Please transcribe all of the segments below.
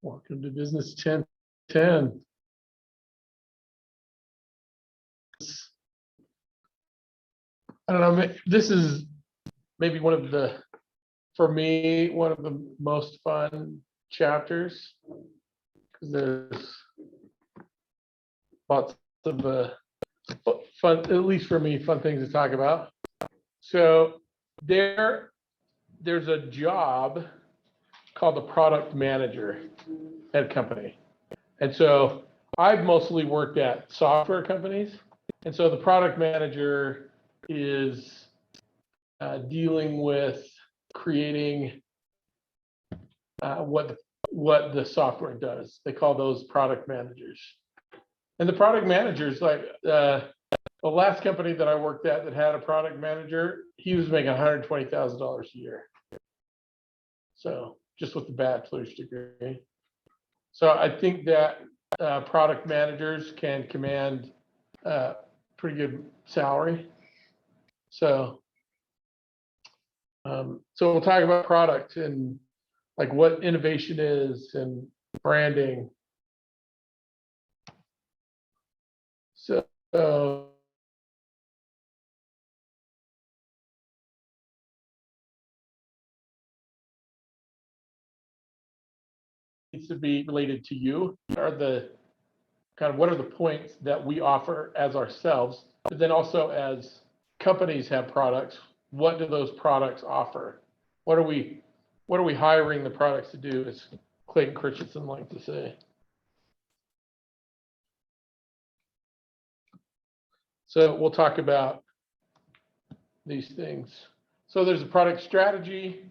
Welcome to Business 1010. I don't know, this is maybe one of the, for me, one of the most fun chapters, because there's lots of fun, at least for me, fun things to talk about. So there's a job called the product manager at a company. And so I've mostly worked at software companies. And so the product manager is dealing with creating what the software does. They call those product managers. And the product managers, like the last company that I worked at that had a product manager, he was making $120,000 a year. So just with the bachelor's degree. So I think that product managers can command pretty good salary. So we'll talk about product and like what innovation is and branding. So needs to be related to you. Are the kind of what are the points that we offer as ourselves, but then also as companies have products, what do those products offer? What are we hiring the products to do, as Clayton Christensen likes to say. So we'll talk about these things. So there's a product strategy,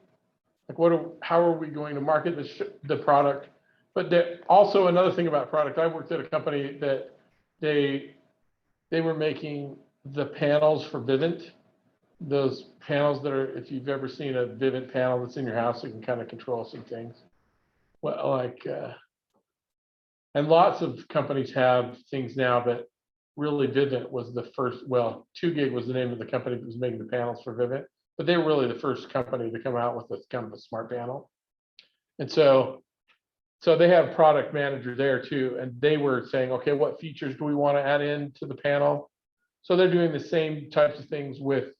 like how are we going to market the product? But also another thing about product, I worked at a company that they were making the panels for Vivint. Those panels that are, if you've ever seen a Vivint panel that's in your house, you can kind of control some things. Well, like, and lots of companies have things now, but really Vivint was the first. Well, 2GIG was the name of the company that was making the panels for Vivint, but they were really the first company to come out with this kind of a smart panel. And so they have product manager there too, and they were saying, okay, what features do we want to add into the panel? So they're doing the same types of things with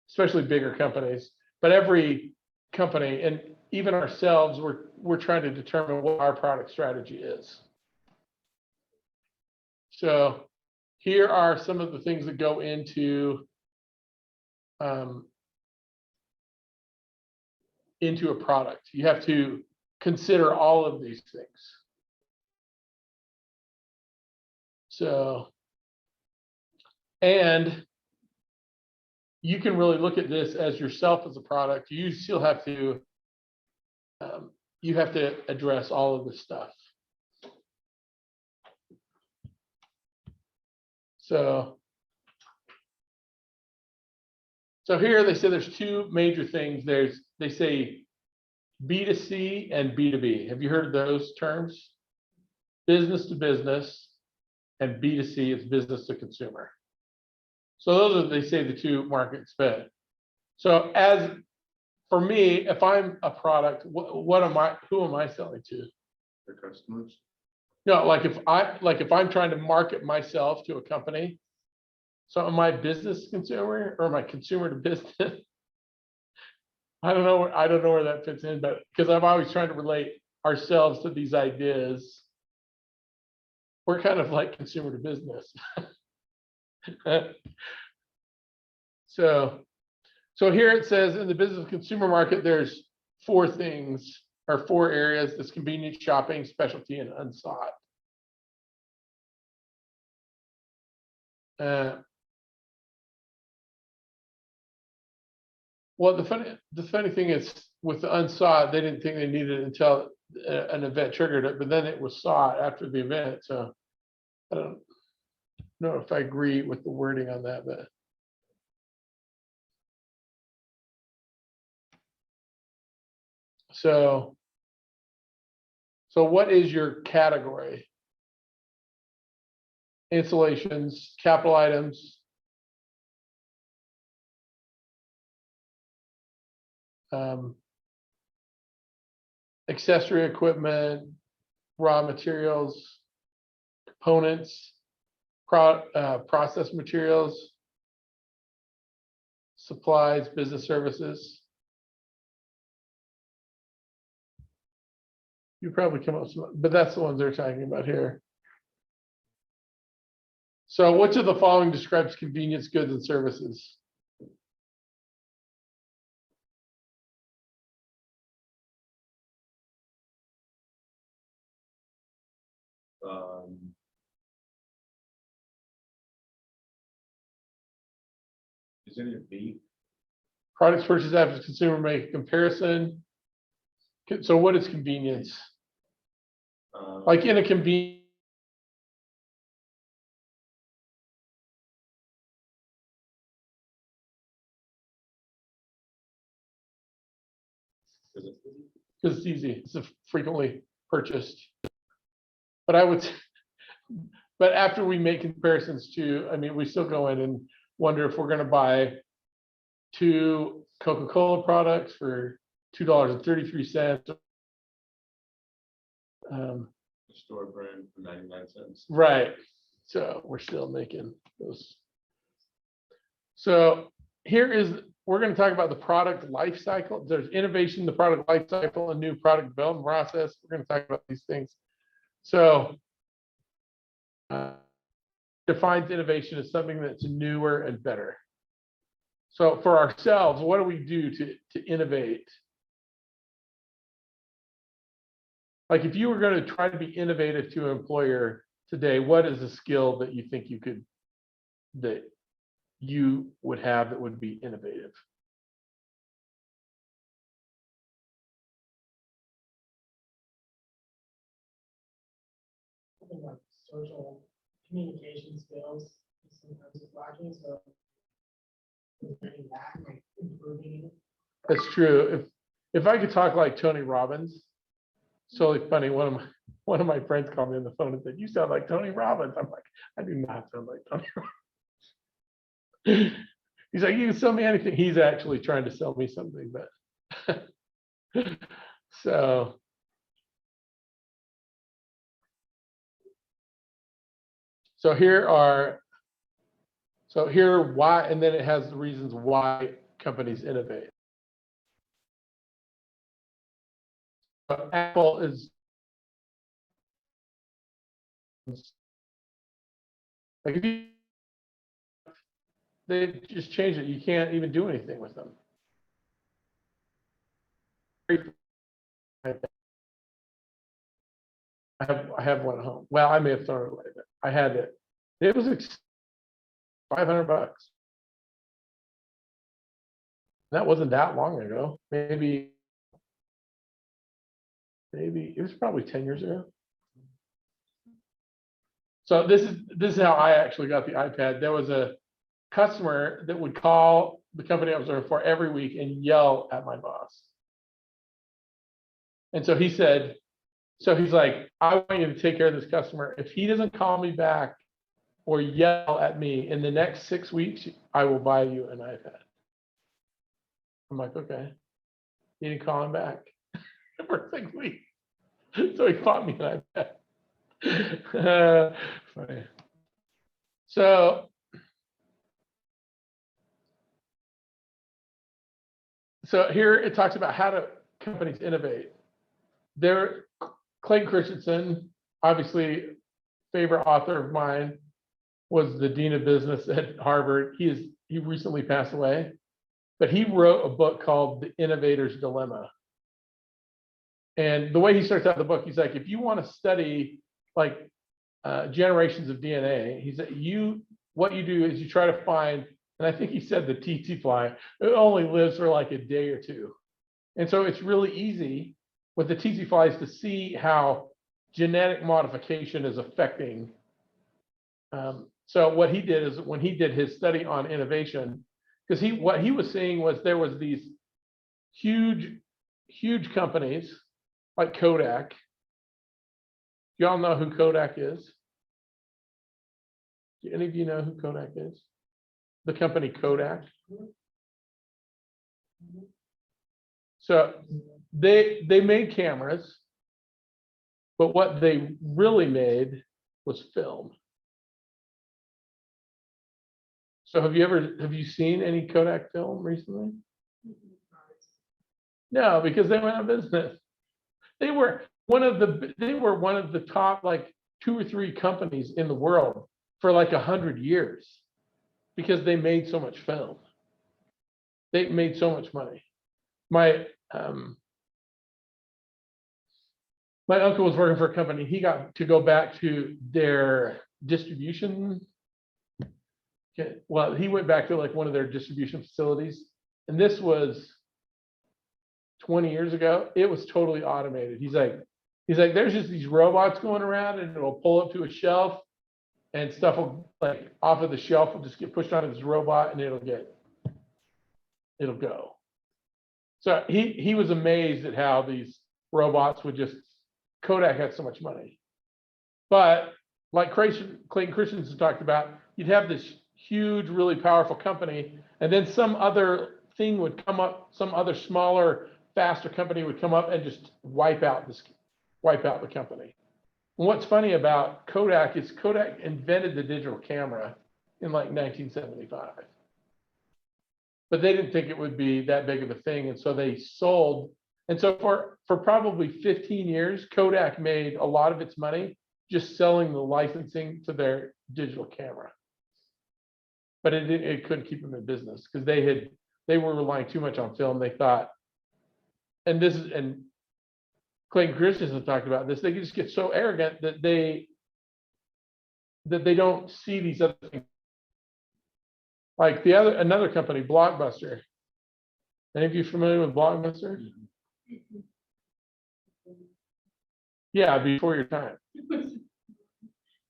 especially bigger companies, but every company and even ourselves, we're trying to determine what our product strategy is. So here are some of the things that go into a product. You have to consider all of these things. So, and you can really look at this as yourself as a product. You still have to address all of this stuff. So here they say there's two major things. They say B2C and B2B. Have you heard of those terms? Business to business, and B2C is business to consumer. So those are, they say, the two markets fit. So as for me, if I'm a product, who am I selling to? The customers. No, like if I'm trying to market myself to a company, so am I business to consumer or am I consumer to business? I don't know where that fits in, but because I'm always trying to relate ourselves to these ideas, we're kind of like consumer to business. So here it says in the business consumer market, there's four things or four areas: this convenience, shopping, specialty, and unsought. Well, the funny thing is with the unsought, they didn't think they needed it until an event triggered it, but then it was sought after the event. So I don't know if I agree with the wording on that, but so what is your category? Installations, capital items, accessory equipment, raw materials, components, process materials, supplies, business services. You probably come up with some, but that's the ones they're talking about here. So which of the following describes convenience goods and services? Is any of B? Products purchased after the consumer make a comparison. So what is convenience? Like in a convenience. Because it's easy, it's a frequently purchased. But I would, but after we make comparisons to, I mean, we still go in and wonder if we're going to buy 2 Coca-Cola products for $2.33. Store brand for 99 cents. Right. So we're still making those. So here is, we're going to talk about the product life cycle. There's innovation, the product life cycle, a new product development process. We're going to talk about these things. So defines innovation as something that's newer and better. So for ourselves, what do we do to innovate? Like if you were going to try to be innovative to an employer today, what is a skill that you think that you would have that would be innovative? Something like social communication skills is sometimes lacking, so getting back, like improving it. That's true. If I could talk like Tony Robbins, it's totally funny. One of my friends called me on the phone and said, "You sound like Tony Robbins." I'm like, I do not sound like Tony Robbins. He's like, "You can sell me anything." He's actually trying to sell me something, but so here are why, and then it has the reasons why companies innovate. Apple is like, if they just changed it, you can't even do anything with them. I have one at home. Well, I may have thrown it away, but I had it. It was $500. That wasn't that long ago. Maybe it was probably 10 years ago. So this is how I actually got the iPad. There was a customer that would call the company I was working for every week and yell at my boss. And so he said, he's like, "I want you to take care of this customer. If he doesn't call me back or yell at me in the next 6 weeks, I will buy you an iPad." I'm like, okay. He didn't call him back for 6 weeks. So he bought me an iPad. Funny. So here it talks about how do companies innovate. Clayton Christensen, obviously favorite author of mine, was the dean of business at Harvard. He recently passed away, but he wrote a book called The Innovator's Dilemma. And the way he starts out the book, he's like, if you want to study like generations of DNA, he said, what you do is you try to find, and I think he said the tsetse fly, it only lives for like a day or two. And so it's really easy with the tsetse flies to see how genetic modification is affecting. So what he did is when he did his study on innovation, because what he was seeing was there was these huge companies like Kodak. Y'all know who Kodak is? Do any of you know who Kodak is? The company Kodak. So they made cameras, But what they really made was film. So have you seen any Kodak film recently? No, because they went out of business. They were one of the top like 2 or 3 companies in the world for like 100 years because they made so much film. They made so much money. My uncle was working for a company. He got to go back to their distribution. Well, he went back to like one of their distribution facilities, and this was 20 years ago. It was totally automated. He's like, there's just these robots going around, and it'll pull up to a shelf, and stuff will like off of the shelf will just get pushed onto this robot, and it'll go. So he was amazed at how these robots would just. Kodak had so much money, but like Clayton Christensen talked about, you'd have this huge, really powerful company, and then some other thing would come up, some other smaller, faster company would come up and just wipe out the company. And what's funny about Kodak is Kodak invented the digital camera in like 1975, but they didn't think it would be that big of a thing, and so they sold. And so for probably 15 years, Kodak made a lot of its money just selling the licensing to their digital camera. But it couldn't keep them in business because they were relying too much on film. They thought, and Clayton Christensen talked about this, they just get so arrogant that they don't see these other things. Like another company, Blockbuster. Any of you familiar with Blockbuster? Yeah, before your time.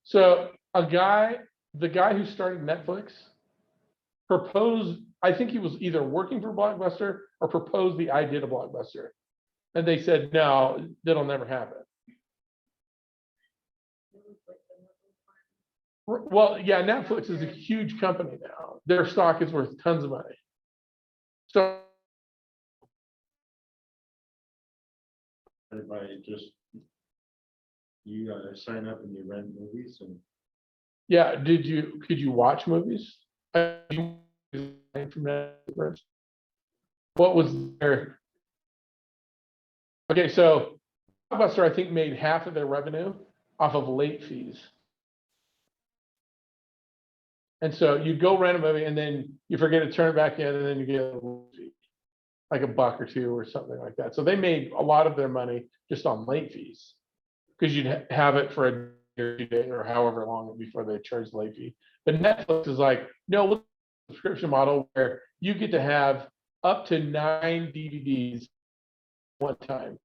So the guy who started Netflix proposed, I think he was either working for Blockbuster or proposed the idea to Blockbuster. And they said, no, that'll never happen. Well, yeah, Netflix is a huge company now. Their stock is worth tons of money. So Everybody just, you sign up and you rent movies and. yeah, could you watch movies? From Netflix? What was their? Okay, so Blockbuster, I think, made half of their revenue off of late fees. And so you go rent a movie and then you forget to turn it back in, and then you get like $1 or $2 or something like that. So they made a lot of their money just on late fees because you'd have it for a day or 2 days or however long before they charge late fee. But Netflix is like, no, look at the subscription model where you get to have up to 9 DVDs one time.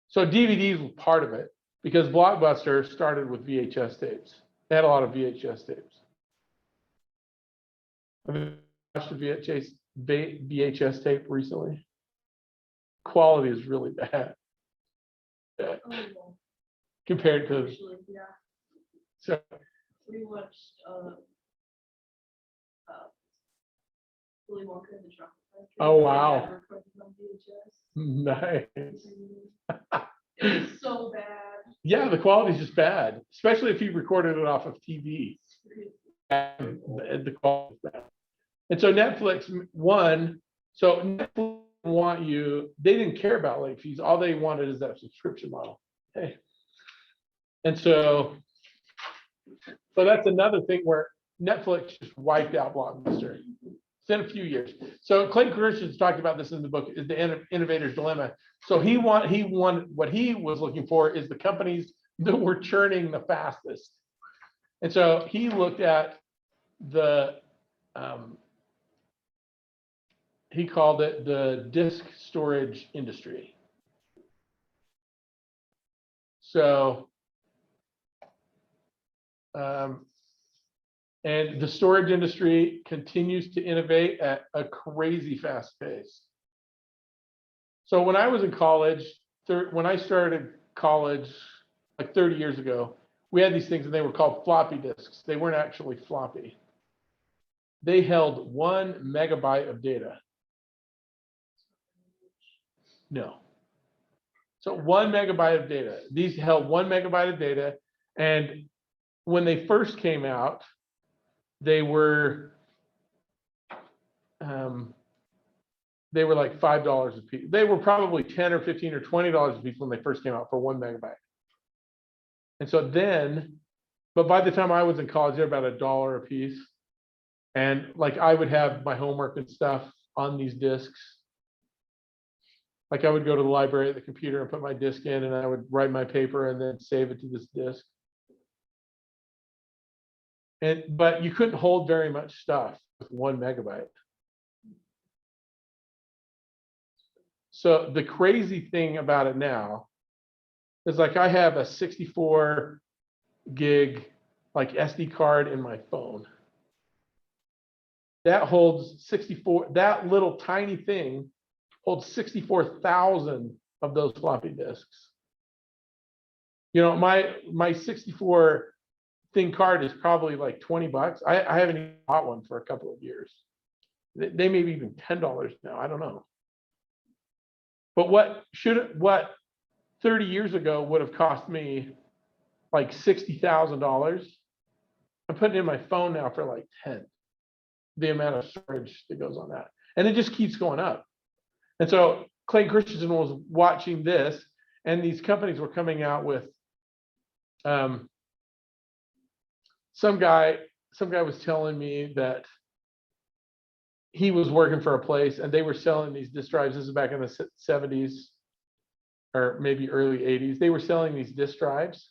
So DVDs was part of it because Blockbuster started with VHS tapes. They had a lot of VHS tapes. Have you watched a VHS tape recently? Quality is really bad. Compared to. Actually, yeah. So, We watched Willy Wonka and the Chocolate Factory. Oh, wow. They had recorded on VHS. nice. It's so bad. Yeah, the quality is just bad, especially if you recorded it off of TV. And the quality is bad. And so Netflix won. So Netflix want you, they didn't care about late fees. All they wanted is that subscription model. Hey. And so that's another thing where Netflix just wiped out Blockbuster. It's in a few years. So Clayton Christensen talked about this in the book, is the innovator's dilemma. So he wanted what he was looking for is the companies that were churning the fastest. And so he looked at the he called it the disk storage industry. So and the storage industry continues to innovate at a crazy fast pace. So when I was in college, when I started college like 30 years ago, we had these things and they were called floppy disks. They weren't actually floppy. They held 1 megabyte of data. No. So 1 megabyte of data. These held 1 megabyte of data. And when they first came out, they were like $5 a piece. They were probably 10 or 15 or $20 a piece when they first came out for 1 megabyte. And so then, but by the time I was in college, they're about $1 a piece. And like I would have my homework and stuff on these discs. Like I would go to the library at the computer and put my disk in, and I would write my paper and then save it to this disk. But you couldn't hold very much stuff with 1 megabyte. So the crazy thing about it now is like I have a 64 gig like SD card in my phone. That holds 64, that little tiny thing holds 64,000 of those floppy disks. You know, my 64 thin card is probably like $20. I haven't even bought one for a couple of years. They may be even $10 now. I don't know. But what 30 years ago would have cost me like $60,000, I'm putting in my phone now for like 10. The amount of storage that goes on that, and it just keeps going up. And so Clayton Christensen was watching this, and these companies were coming out with some guy was telling me that he was working for a place and they were selling these disk drives. This is back in the 70s or maybe early 80s. They were selling these disk drives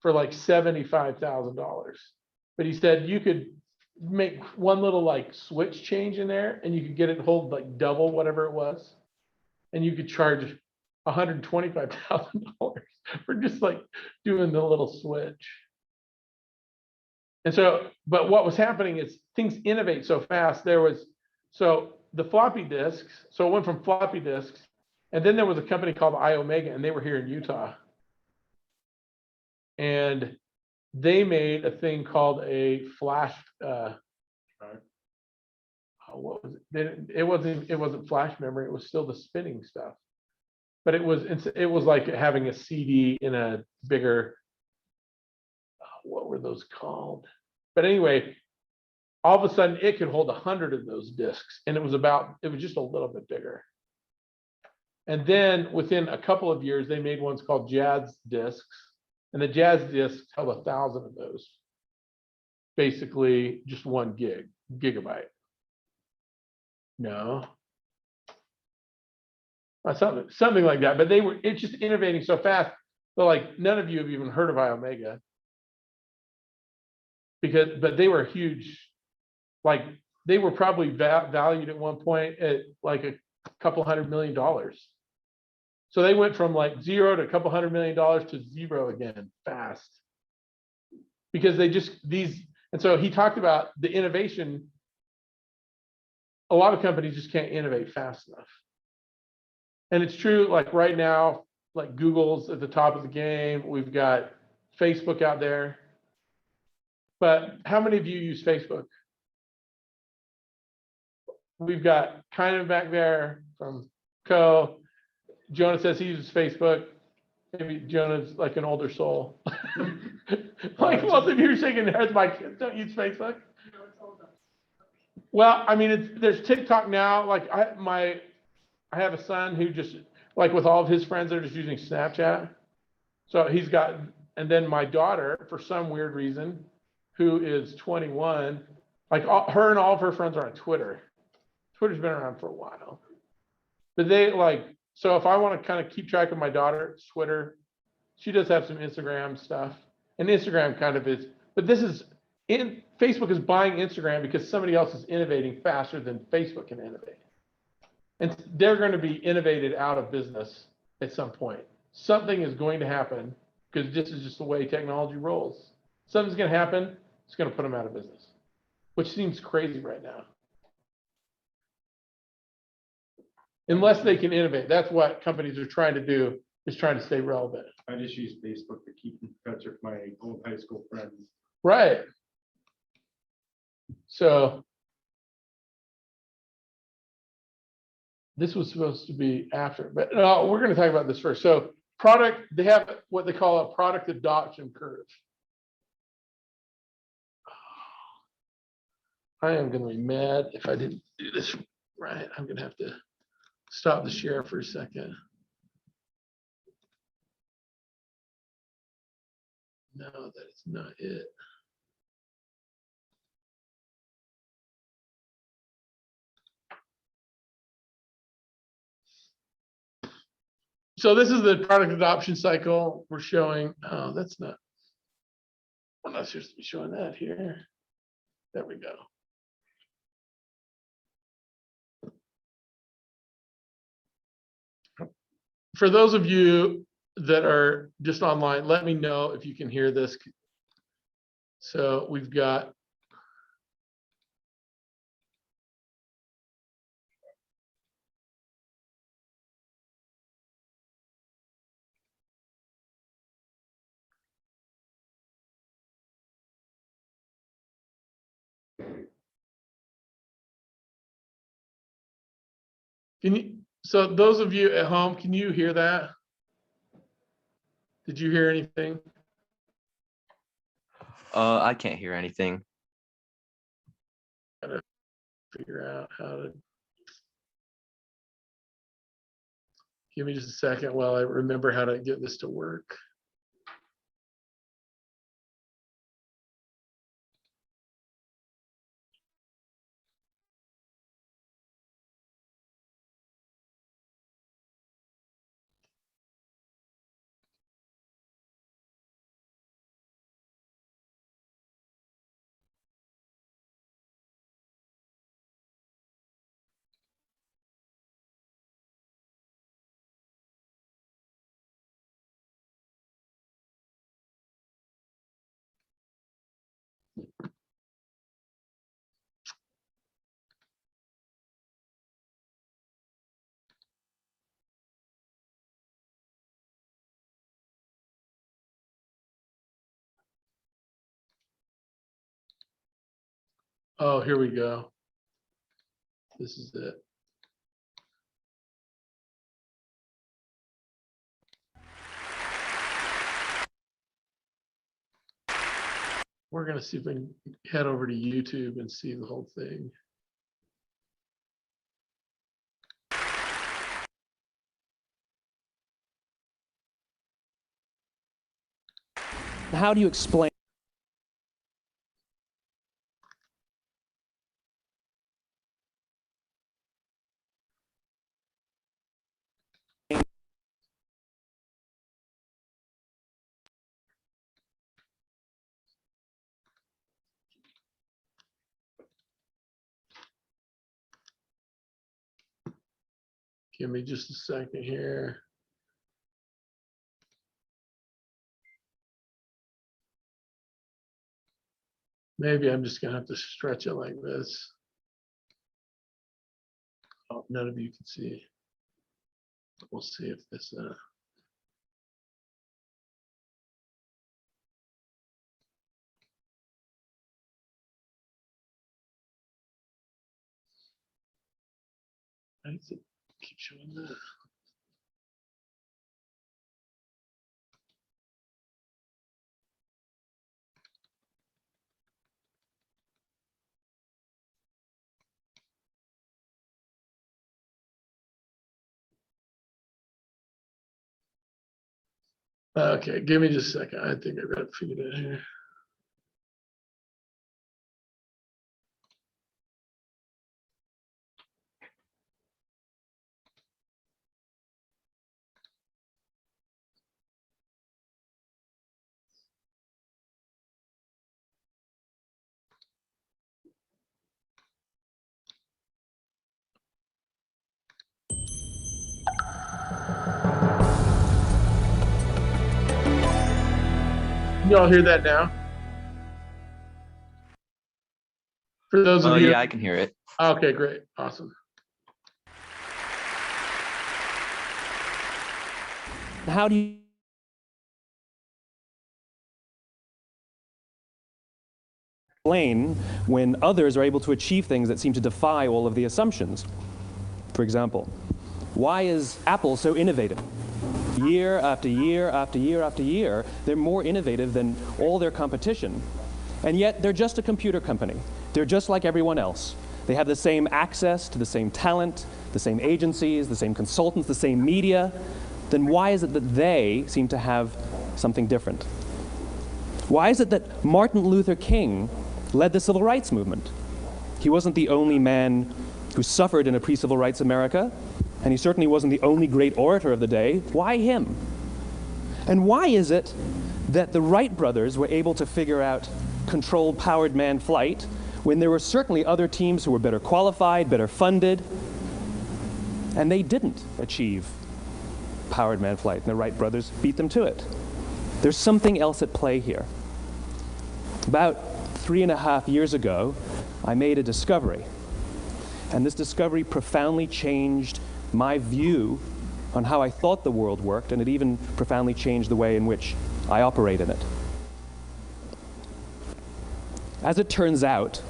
for like $75,000. But he said you could make one little like switch change in there and you could get it hold like double whatever it was. And you could charge $125,000 for just like doing the little switch. And so, but what was happening is things innovate so fast. So the floppy disks, so it went from floppy disks, and then there was a company called iOmega, and they were here in Utah. And they made a thing called a flash, what was it? It wasn't flash memory, it was still the spinning stuff. But it was like having a CD in a bigger, what were those called? But anyway, all of a sudden it could hold 100 of those discs, and it was just a little bit bigger. And then within a couple of years, they made ones called Jazz discs, and the Jazz discs held 1,000 of those. Basically, just 1 gigabyte. No, something like that. But it's just innovating so fast. So like none of you have even heard of iOmega, but they were huge. Like they were probably valued at one point at like a couple $100 million. So they went from like zero to a couple $100 million to zero again fast. Because and so he talked about the innovation. A lot of companies just can't innovate fast enough. And it's true, like right now, like Google's at the top of the game. We've got Facebook out there. But how many of you use Facebook? We've got kind of back there from Co. Jonah says he uses Facebook. Maybe Jonah's like an older soul. Like most of you are shaking their heads, my kids don't use Facebook. No, it's all about. Well, I mean, there's TikTok now. Like I have a son who just like with all of his friends, they're just using Snapchat. So he's got, and then my daughter, for some weird reason, who is 21, like her and all of her friends are on Twitter. Twitter's been around for a while, but so if I want to kind of keep track of my daughter, it's Twitter. She does have some Instagram stuff, and Instagram kind of is, but Facebook is buying Instagram because somebody else is innovating faster than Facebook can innovate. And they're going to be innovated out of business at some point. Something is going to happen because this is just the way technology rolls. Something's going to happen. It's going to put them out of business, which seems crazy right now. Unless they can innovate. That's what companies are trying to do, is trying to stay relevant. I just use Facebook to keep in touch with my old high school friends. Right. So this was supposed to be after, but no, we're going to talk about this first. So product, they have what they call a product adoption curve. I am going to be mad if I didn't do this right. I'm going to have to stop the share for a second. No, that is not it. So this is the product adoption cycle we're showing. Oh, that's not, we're not supposed to be showing that here. There we go. For those of you that are just online, let me know if you can hear this. So we've got so those of you at home, can you hear that? Did you hear anything? I can't hear anything. Figure out how to. Give me just a second while I remember how to get this to work. Oh, here we go. This is it. We're going to see if we can head over to YouTube and see the whole thing. How do you explain? Give me just a second here. Maybe I'm just going to have to stretch it like this. Oh, none of you can see. We'll see if this. Why does it keep showing that? Okay, give me just a second. I think I've got it figured out here. You all hear that now? For those of you. Yeah, I can hear it. Okay, great. Awesome. How do you explain when others are able to achieve things that seem to defy all of the assumptions? For example, why is Apple so innovative? Year after year after year after year, they're more innovative than all their competition. And yet, they're just a computer company. They're just like everyone else. They have the same access to the same talent, the same agencies, the same consultants, the same media. Then why is it that they seem to have something different? Why is it that Martin Luther King led the civil rights movement? He wasn't the only man who suffered in a pre-civil rights America, and he certainly wasn't the only great orator of the day. Why him? And why is it that the Wright brothers were able to figure out controlled powered manned flight when there were certainly other teams who were better qualified, better funded, and they didn't achieve powered manned flight, and the Wright brothers beat them to it? There's something else at play here. About 3.5 years ago, I made a discovery, and this discovery profoundly changed my view on how I thought the world worked, and it even profoundly changed the way in which I operate in it. As it turns out,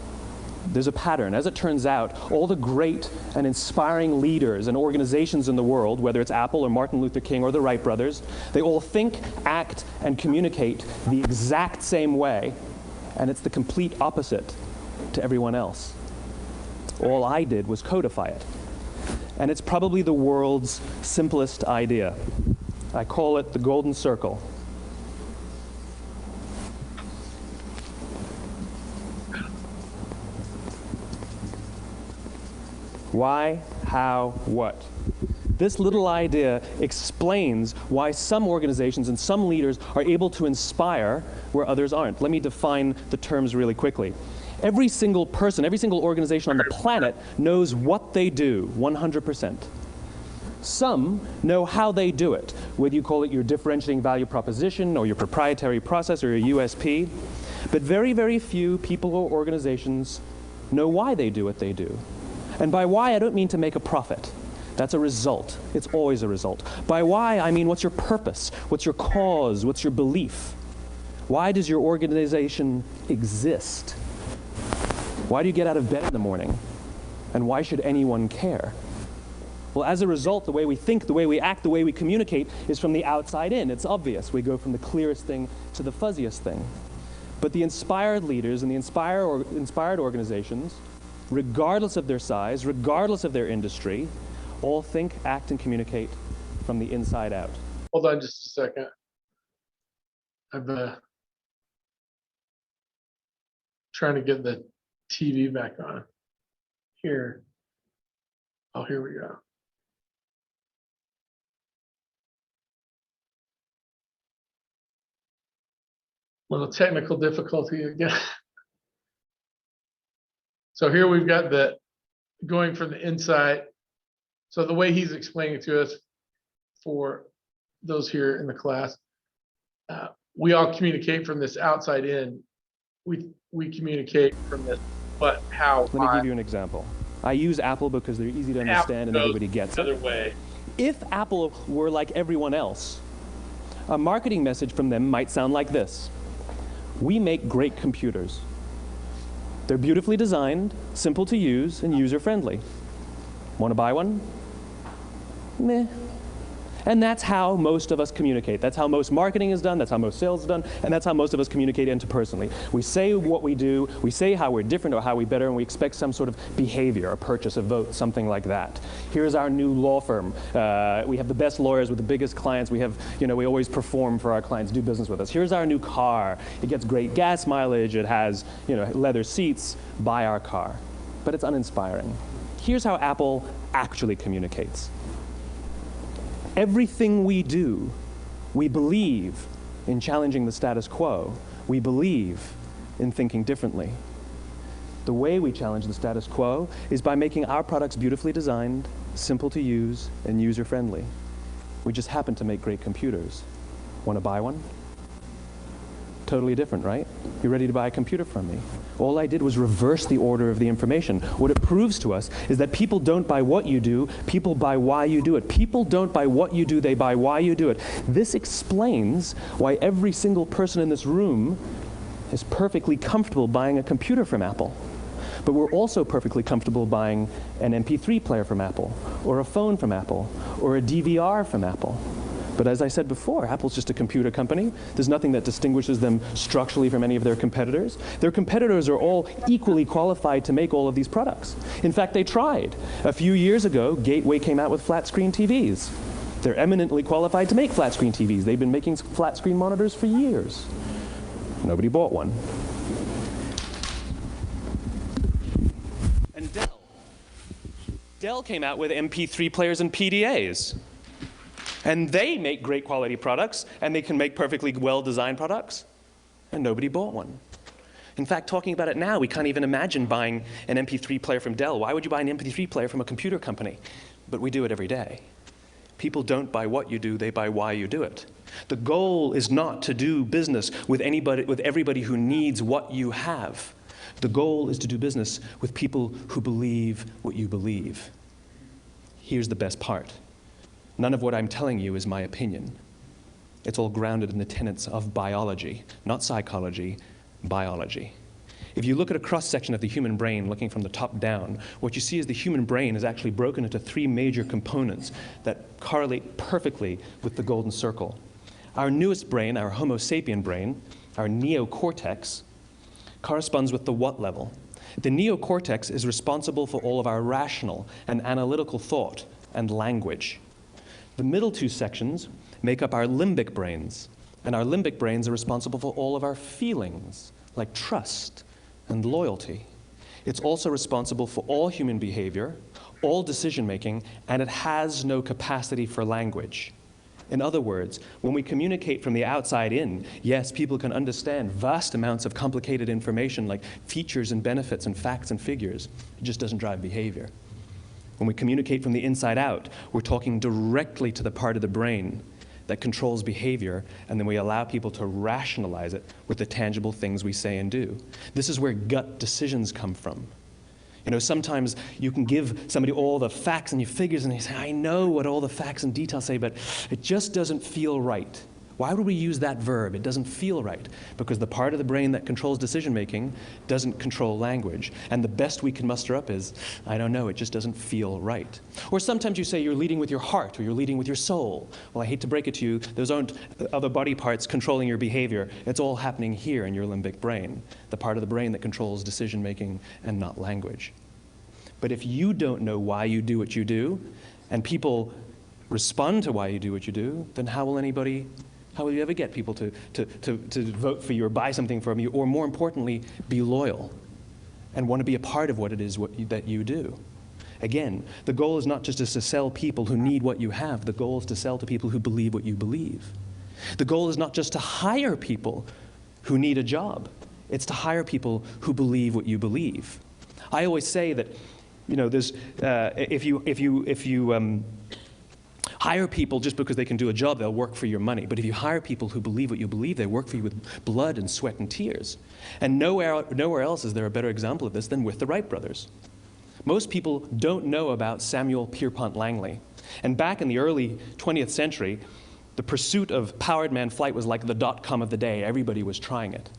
there's a pattern. As it turns out, all the great and inspiring leaders and organizations in the world, whether it's Apple or Martin Luther King or the Wright brothers, they all think, act, and communicate the exact same way, and it's the complete opposite to everyone else. All I did was codify it. And it's probably the world's simplest idea. I call it the golden circle. Why, how, what? This little idea explains why some organizations and some leaders are able to inspire where others aren't. Let me define the terms really quickly. Every single person, every single organization on the planet knows what they do, 100%. Some know how they do it, whether you call it your differentiating value proposition or your proprietary process or your USP. But very, very few people or organizations know why they do what they do. And by why, I don't mean to make a profit. That's a result. It's always a result. By why, I mean what's your purpose? What's your cause? What's your belief? Why does your organization exist? Why do you get out of bed in the morning? And why should anyone care? Well, as a result, the way we think, the way we act, the way we communicate is from the outside in. It's obvious. We go from the clearest thing to the fuzziest thing. But the inspired leaders and the inspired organizations, regardless of their size, regardless of their industry, all think, act, and communicate from the inside out. Hold on just a second. I'm trying to get the TV back on. Here. Oh, here we go. Little technical difficulty again. So here we've got the going from the inside. So the way he's explaining to us, for those here in the class, we all communicate from this outside in. We communicate from this, but how? Let me give you an example. I use Apple because they're easy to understand and everybody gets it. Other way. If Apple were like everyone else, a marketing message from them might sound like this. We make great computers. They're beautifully designed, simple to use, and user-friendly. Want to buy one? Meh. And that's how most of us communicate. That's how most marketing is done, that's how most sales is done, and that's how most of us communicate interpersonally. We say what we do, we say how we're different or how we're better, and we expect some sort of behavior, a purchase, a vote, something like that. Here's our new law firm. We have the best lawyers with the biggest clients. We have, we always perform for our clients, do business with us. Here's our new car. It gets great gas mileage. It has, leather seats. Buy our car. But it's uninspiring. Here's how Apple actually communicates. Everything we do, we believe in challenging the status quo. We believe in thinking differently. The way we challenge the status quo is by making our products beautifully designed, simple to use, and user-friendly. We just happen to make great computers. Want to buy one? Totally different, right? You ready to buy a computer from me? All I did was reverse the order of the information. What it proves to us is that people don't buy what you do, people buy why you do it. People don't buy what you do, they buy why you do it. This explains why every single person in this room is perfectly comfortable buying a computer from Apple. But we're also perfectly comfortable buying an MP3 player from Apple, or a phone from Apple, or a DVR from Apple. But as I said before, Apple's just a computer company. There's nothing that distinguishes them structurally from any of their competitors. Their competitors are all equally qualified to make all of these products. In fact, they tried. A few years ago, Gateway came out with flat screen TVs. They're eminently qualified to make flat screen TVs. They've been making flat screen monitors for years. Nobody bought one. And Dell came out with MP3 players and PDAs. And they make great quality products, and they can make perfectly well-designed products, and nobody bought one. In fact, talking about it now, we can't even imagine buying an MP3 player from Dell. Why would you buy an MP3 player from a computer company? But we do it every day. People don't buy what you do, they buy why you do it. The goal is not to do business with everybody who needs what you have. The goal is to do business with people who believe what you believe. Here's the best part. None of what I'm telling you is my opinion. It's all grounded in the tenets of biology, not psychology, biology. If you look at a cross-section of the human brain, looking from the top down, what you see is the human brain is actually broken into three major components that correlate perfectly with the golden circle. Our newest brain, our Homo sapien brain, our neocortex, corresponds with the what level. The neocortex is responsible for all of our rational and analytical thought and language. The middle two sections make up our limbic brains, and our limbic brains are responsible for all of our feelings, like trust and loyalty. It's also responsible for all human behavior, all decision-making, and it has no capacity for language. In other words, when we communicate from the outside in, yes, people can understand vast amounts of complicated information like features and benefits and facts and figures. It just doesn't drive behavior. When we communicate from the inside out, we're talking directly to the part of the brain that controls behavior, and then we allow people to rationalize it with the tangible things we say and do. This is where gut decisions come from. You know, sometimes you can give somebody all the facts and your figures, and they say, I know what all the facts and details say, but it just doesn't feel right. Why would we use that verb? It doesn't feel right. Because the part of the brain that controls decision-making doesn't control language. And the best we can muster up is, I don't know, it just doesn't feel right. Or sometimes you say you're leading with your heart, or you're leading with your soul. Well, I hate to break it to you, those aren't other body parts controlling your behavior. It's all happening here in your limbic brain, the part of the brain that controls decision-making and not language. But if you don't know why you do what you do, and people respond to why you do what you do, then how will you ever get people to vote for you or buy something from you, or more importantly, be loyal and want to be a part of what it is that you do? Again, the goal is not just to sell people who need what you have. The goal is to sell to people who believe what you believe. The goal is not just to hire people who need a job. It's to hire people who believe what you believe. I always say that, you know, there's, if you hire people just because they can do a job, they'll work for your money. But if you hire people who believe what you believe, they work for you with blood and sweat and tears. And nowhere else is there a better example of this than with the Wright brothers. Most people don't know about Samuel Pierpont Langley. And back in the early 20th century, the pursuit of powered man flight was like the dot-com of the day. Everybody was trying it.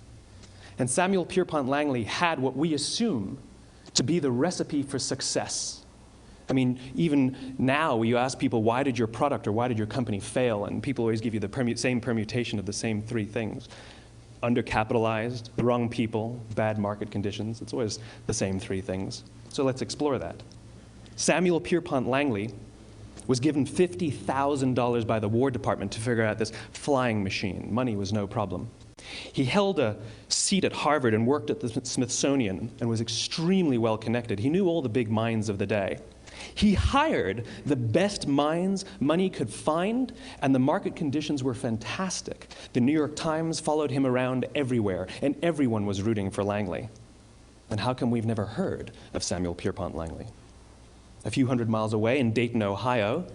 And Samuel Pierpont Langley had what we assume to be the recipe for success. I mean, even now, you ask people, why did your product or why did your company fail? And people always give you the same permutation of the same three things. Undercapitalized, the wrong people, bad market conditions. It's always the same three things. So let's explore that. Samuel Pierpont Langley was given $50,000 by the War Department to figure out this flying machine. Money was no problem. He held a seat at Harvard and worked at the Smithsonian and was extremely well connected. He knew all the big minds of the day. He hired the best minds money could find, and the market conditions were fantastic. The New York Times followed him around everywhere, and everyone was rooting for Langley. And how come we've never heard of Samuel Pierpont Langley? A few hundred miles away in Dayton, Ohio,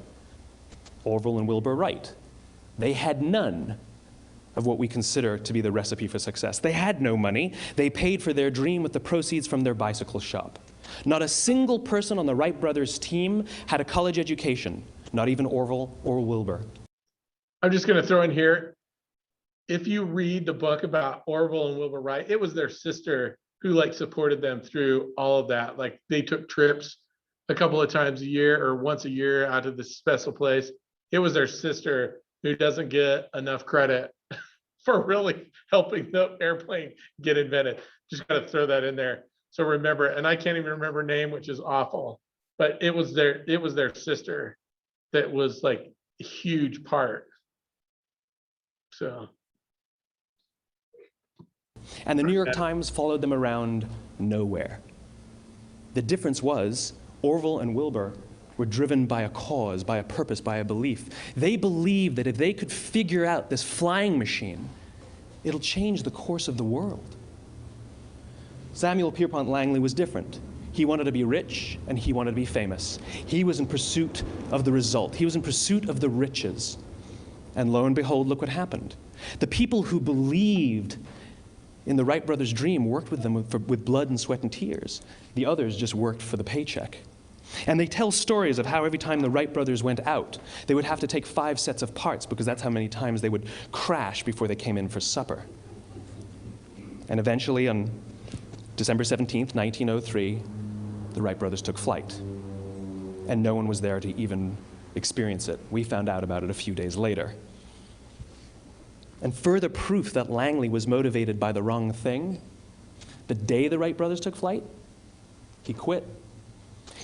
Orville and Wilbur Wright. They had none of what we consider to be the recipe for success. They had no money. They paid for their dream with the proceeds from their bicycle shop. Not a single person on the Wright brothers' team had a college education, not even Orville or Wilbur. I'm just going to throw in here, if you read the book about Orville and Wilbur Wright, it was their sister who like supported them through all of that. Like they took trips a couple of times a year or once a year out to this special place. It was their sister who doesn't get enough credit for really helping the airplane get invented. Just got to throw that in there. So remember, and I can't even remember her name, which is awful, but it was their sister that was like a huge part. So. And the New York Times followed them around nowhere. The difference was Orville and Wilbur were driven by a cause, by a purpose, by a belief. They believed that if they could figure out this flying machine, it'll change the course of the world. Samuel Pierpont Langley was different. He wanted to be rich and he wanted to be famous. He was in pursuit of the result. He was in pursuit of the riches. And lo and behold, look what happened. The people who believed in the Wright brothers' dream worked with them with blood and sweat and tears. The others just worked for the paycheck. And they tell stories of how every time the Wright brothers went out, they would have to take 5 sets of parts because that's how many times they would crash before they came in for supper. And eventually, on December 17th, 1903, the Wright brothers took flight. And no one was there to even experience it. We found out about it a few days later. And further proof that Langley was motivated by the wrong thing, the day the Wright brothers took flight, he quit.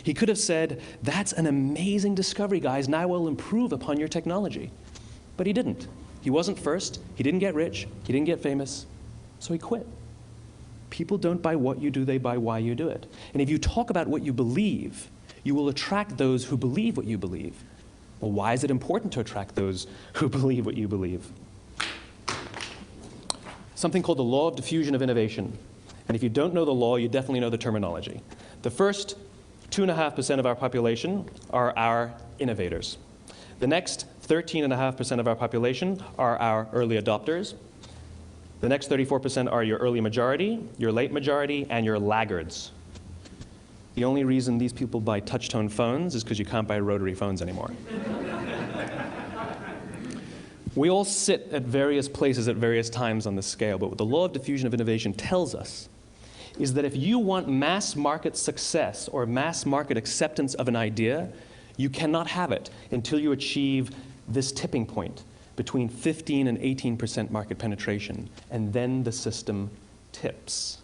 He could have said, "That's an amazing discovery, guys. Now we'll improve upon your technology." But he didn't. He wasn't first. He didn't get rich. He didn't get famous. So he quit. People don't buy what you do, they buy why you do it. And if you talk about what you believe, you will attract those who believe what you believe. Well, why is it important to attract those who believe what you believe? Something called the law of diffusion of innovation. And if you don't know the law, you definitely know the terminology. The first 2.5% of our population are our innovators. The next 13.5% of our population are our early adopters. The next 34% are your early majority, your late majority, and your laggards. The only reason these people buy touch-tone phones is because you can't buy rotary phones anymore. We all sit at various places at various times on the scale, but what the law of diffusion of innovation tells us is that if you want mass market success or mass market acceptance of an idea, you cannot have it until you achieve this tipping point between 15 and 18% market penetration, and then the system tips.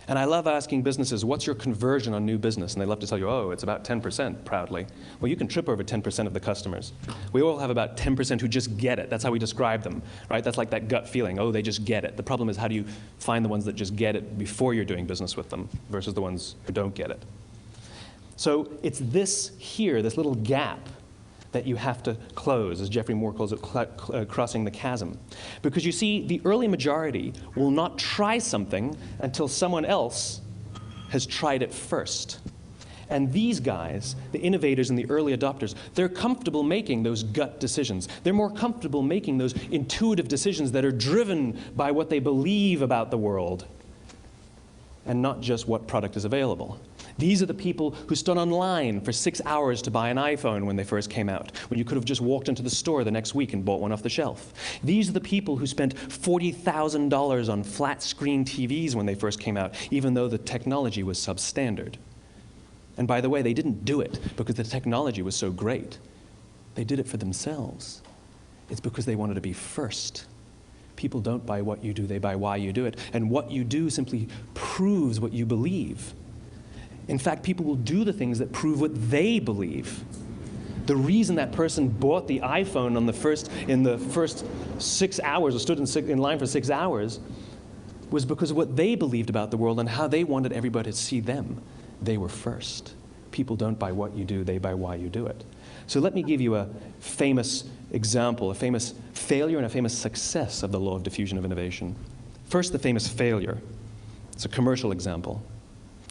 And I love asking businesses, what's your conversion on new business? And they love to tell you, oh, it's about 10%, proudly. Well, you can trip over 10% of the customers. We all have about 10% who just get it. That's how we describe them, right? That's like that gut feeling, oh, they just get it. The problem is, how do you find the ones that just get it before you're doing business with them versus the ones who don't get it? So it's this here, this little gap, that you have to close, as Geoffrey Moore calls it, crossing the chasm. Because you see, the early majority will not try something until someone else has tried it first. And these guys, the innovators and the early adopters, they're comfortable making those gut decisions. They're more comfortable making those intuitive decisions that are driven by what they believe about the world and not just what product is available. These are the people who stood online for 6 hours to buy an iPhone when they first came out, when you could have just walked into the store the next week and bought one off the shelf. These are the people who spent $40,000 on flat-screen TVs when they first came out, even though the technology was substandard. And by the way, they didn't do it because the technology was so great. They did it for themselves. It's because they wanted to be first. People don't buy what you do, they buy why you do it. And what you do simply proves what you believe. In fact, people will do the things that prove what they believe. The reason that person bought the iPhone in the first 6 hours, or stood in line for 6 hours, was because of what they believed about the world and how they wanted everybody to see them. They were first. People don't buy what you do, they buy why you do it. So let me give you a famous example, a famous failure and a famous success of the law of diffusion of innovation. First, the famous failure. It's a commercial example.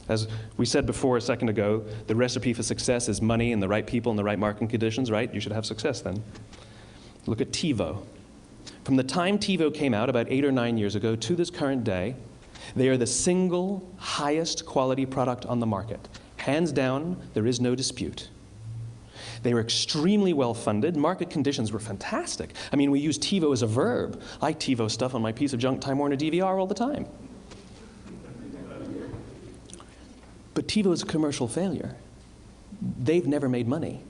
As we said before a second ago, the recipe for success is money and the right people and the right marketing conditions, right? You should have success then. Look at TiVo. From the time TiVo came out about 8 or 9 years ago to this current day, they are the single highest quality product on the market. Hands down, there is no dispute. They were extremely well funded. Market conditions were fantastic. I mean, we use TiVo as a verb. I TiVo stuff on my piece of junk Time Warner DVR all the time. But TiVo's a commercial failure. They've never made money.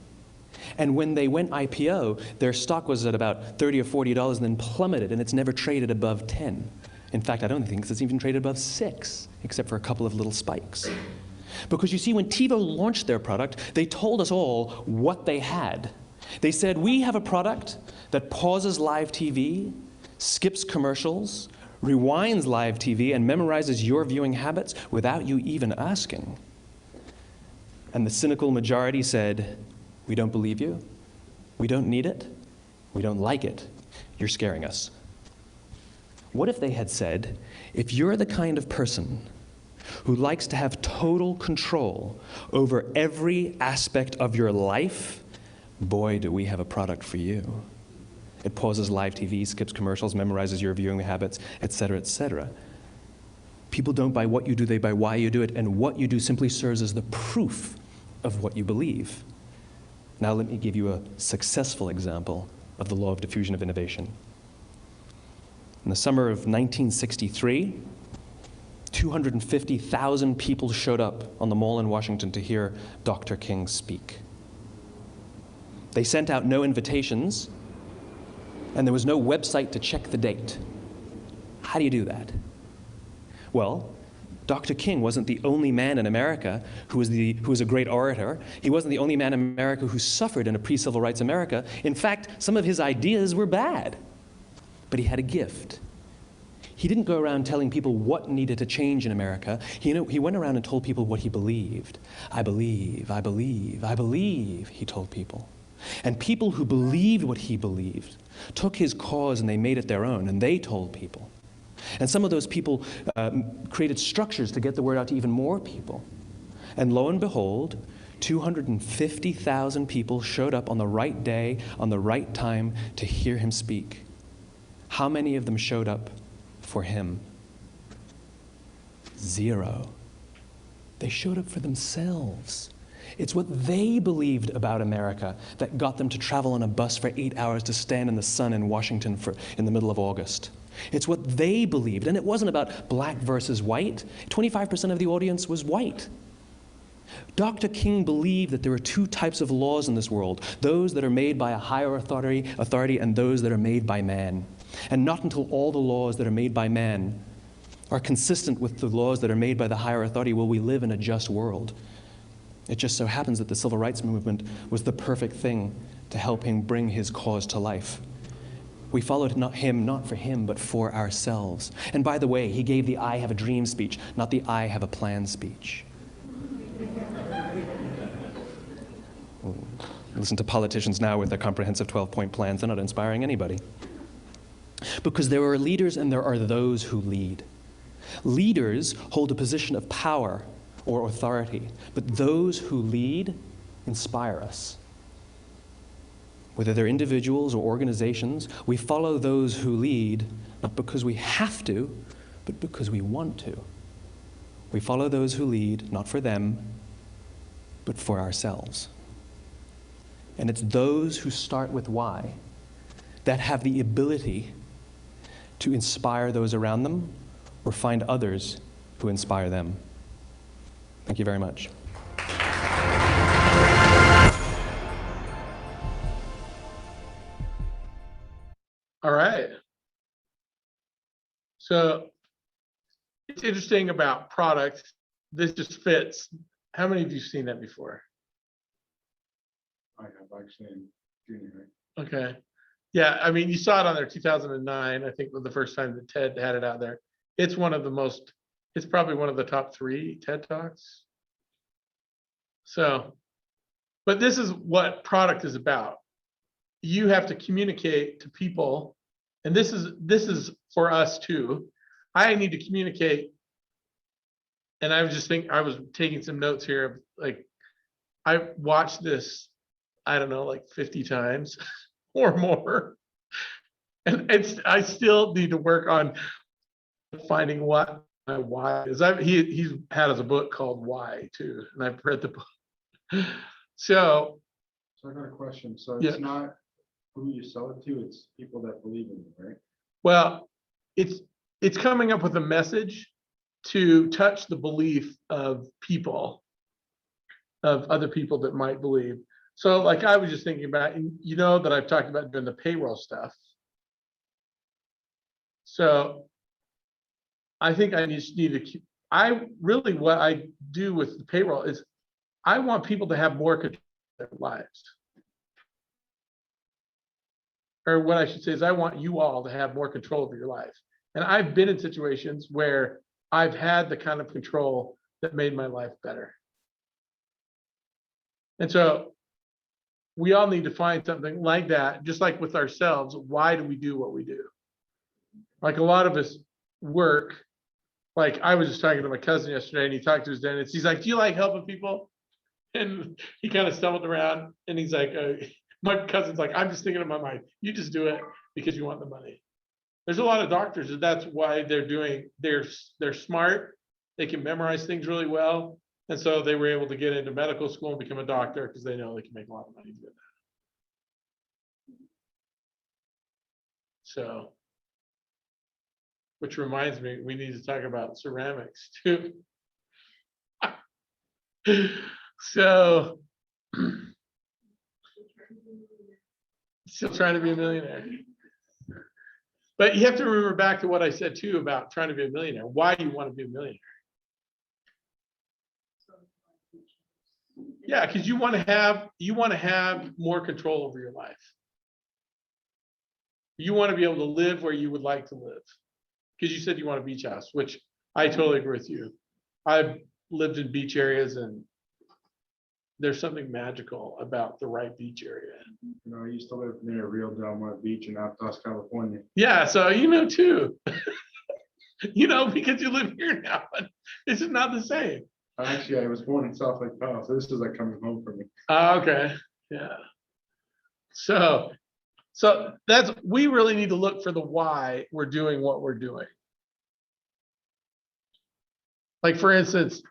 And when they went IPO, their stock was at about $30 or $40 and then plummeted, and it's never traded above 10. In fact, I don't think it's even traded above 6, except for a couple of little spikes. Because you see, when TiVo launched their product, they told us all what they had. They said, we have a product that pauses live TV, skips commercials, rewinds live TV, and memorizes your viewing habits without you even asking. And the cynical majority said, we don't believe you, we don't need it, we don't like it, you're scaring us. What if they had said, if you're the kind of person who likes to have total control over every aspect of your life, boy, do we have a product for you. It pauses live TV, skips commercials, memorizes your viewing habits, etc., etc. People don't buy what you do, they buy why you do it, and what you do simply serves as the proof of what you believe. Now let me give you a successful example of the law of diffusion of innovation. In the summer of 1963, 250,000 people showed up on the Mall in Washington to hear Dr. King speak. They sent out no invitations, and there was no website to check the date. How do you do that? Well, Dr. King wasn't the only man in America who was a great orator. He wasn't the only man in America who suffered in a pre-civil rights America. In fact, some of his ideas were bad, but he had a gift. He didn't go around telling people what needed to change in America. He went around and told people what he believed. I believe, I believe, I believe, he told people. And people who believed what he believed took his cause and they made it their own, and they told people. And some of those people created structures to get the word out to even more people. And lo and behold, 250,000 people showed up on the right day, on the right time to hear him speak. How many of them showed up for him? 0. They showed up for themselves. It's what they believed about America that got them to travel on a bus for 8 hours to stand in the sun in Washington in the middle of August. It's what they believed, and it wasn't about black versus white. 25% of the audience was white. Dr. King believed that there are 2 types of laws in this world, those that are made by a higher authority and those that are made by man. And not until all the laws that are made by man are consistent with the laws that are made by the higher authority will we live in a just world. It just so happens that the civil rights movement was the perfect thing to help him bring his cause to life. We followed not for him, but for ourselves. And by the way, he gave the I have a dream speech, not the I have a plan speech. Listen to politicians now with their comprehensive 12-point plans. They're not inspiring anybody. Because there are leaders and there are those who lead. Leaders hold a position of power or authority, but those who lead inspire us. Whether they're individuals or organizations, we follow those who lead, not because we have to, but because we want to. We follow those who lead, not for them, but for ourselves. And it's those who start with why that have the ability to inspire those around them or find others who inspire them. Thank you very much. All right. So it's interesting about products. This just fits. How many of you have seen that before? I have actually in junior high. Okay. Yeah, I mean, you saw it on there 2009, I think was the first time that TED had it out there. It's it's probably one of the top 3 TED Talks. So, but this is what product is about. You have to communicate to people, and this is for us too. I need to communicate, and I was taking some notes here. Like, I watched this, I don't know, like 50 times or more, and I still need to work on finding what my why is. He's had as a book called Why too, and I've read the book. So I got a question. So Yeah. it's not who you sell it to, it's people that believe in it, right? well, it's coming up with a message to touch the belief of people, of other people that might believe. So like I was just thinking about, and you know that I've talked about doing the payroll stuff. So I think I just need to keep, I really, what I do with the payroll is I want people to have more control of their lives. Or what I should say is I want you all to have more control of your life. And I've been in situations where I've had the kind of control that made my life better. And so we all need to find something like that, just like with ourselves. Why do we do what we do? Like a lot of us work, like I was just talking to my cousin yesterday and he talked to his dentist. He's like, do you like helping people? And he kind of stumbled around and he's like, my cousin's like, I'm just thinking in my mind, you just do it because you want the money. There's a lot of doctors and that's why they're smart. They can memorize things really well. And so they were able to get into medical school and become a doctor because they know they can make a lot of money doing that. So, which reminds me, we need to talk about ceramics too. So, still trying to be a millionaire. But you have to remember back to what I said too about trying to be a millionaire. Why do you want to be a millionaire? Yeah, because you want to have more control over your life. You want to be able to live where you would like to live. Because you said you want a beach house, which I totally agree with you. I've lived in beach areas and there's something magical about the right beach area. You know, I used to live near Real Del Mar Beach in Aptos, California. Yeah, so you know too. You know, because you live here now, but this is not the same. Actually, I was born in South Lake Tahoe, so this is like coming home for me. Okay, yeah. So that's, we really need to look for the why we're doing what we're doing. Like for instance,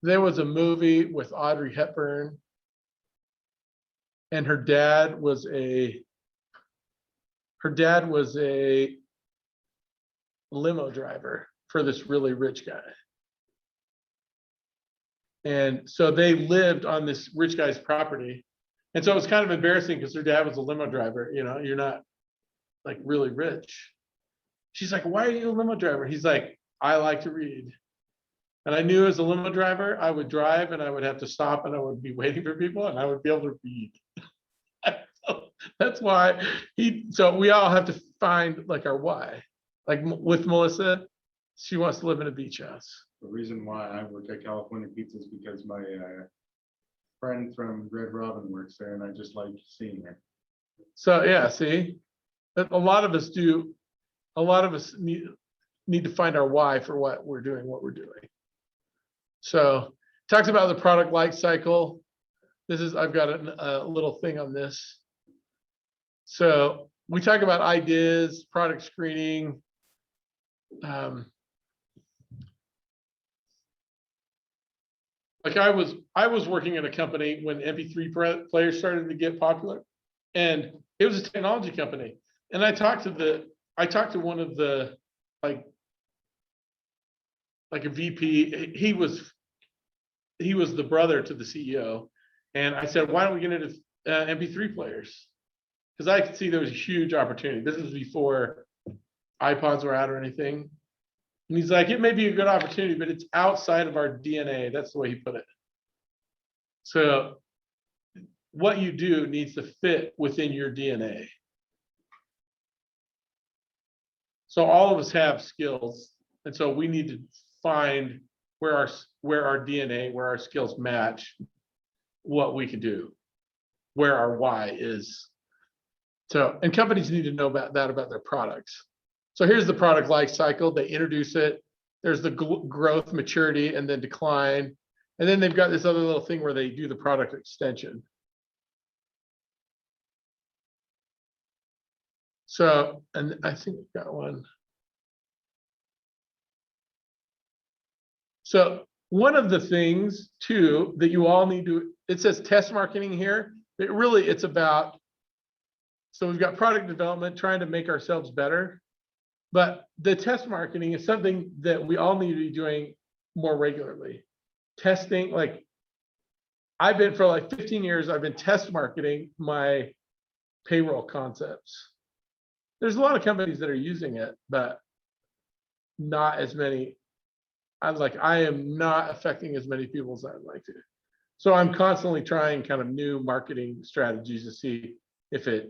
there was a movie with Audrey Hepburn and her dad was a limo driver for this really rich guy. And so they lived on this rich guy's property. And so it was kind of embarrassing because their dad was a limo driver. You know, you're not like really rich. She's like, why are you a limo driver? He's like, I like to read. And I knew as a limo driver, I would drive and I would have to stop and I would be waiting for people and I would be able to read. So that's why so we all have to find like our why. Like with Melissa, she wants to live in a beach house. The reason why I work at California Pizza is because my friend from Red Robin works there and I just like seeing her. So yeah, see, a lot of us do. A lot of us need to find our why for what we're doing, So talks about the product life cycle. I've got a little thing on this. So we talk about ideas, product screening. Like I was working at a company when MP3 players started to get popular, and it was a technology company. And I talked to one of the like a VP. He was the brother to the CEO, and I said, why don't we get into MP3 players? Because I could see there was a huge opportunity. This is before iPods were out or anything. And he's like, it may be a good opportunity, but it's outside of our DNA. That's the way he put it. So what you do needs to fit within your DNA. So all of us have skills. And so we need to find where our DNA, where our skills match what we can do, where our why is. So, and companies need to know about that about their products. So here's the product life cycle. They introduce it. There's the growth, maturity, and then decline. And then they've got this other little thing where they do the product extension. So, and I think we've got one. So one of the things too that you all need to, it says test marketing here, but really it's about, so we've got product development, trying to make ourselves better. But the test marketing is something that we all need to be doing more regularly. Testing, like I've been for like 15 years, I've been test marketing my payroll concepts. There's a lot of companies that are using it, but not as many. I am not affecting as many people as I'd like to. So I'm constantly trying kind of new marketing strategies to see if it.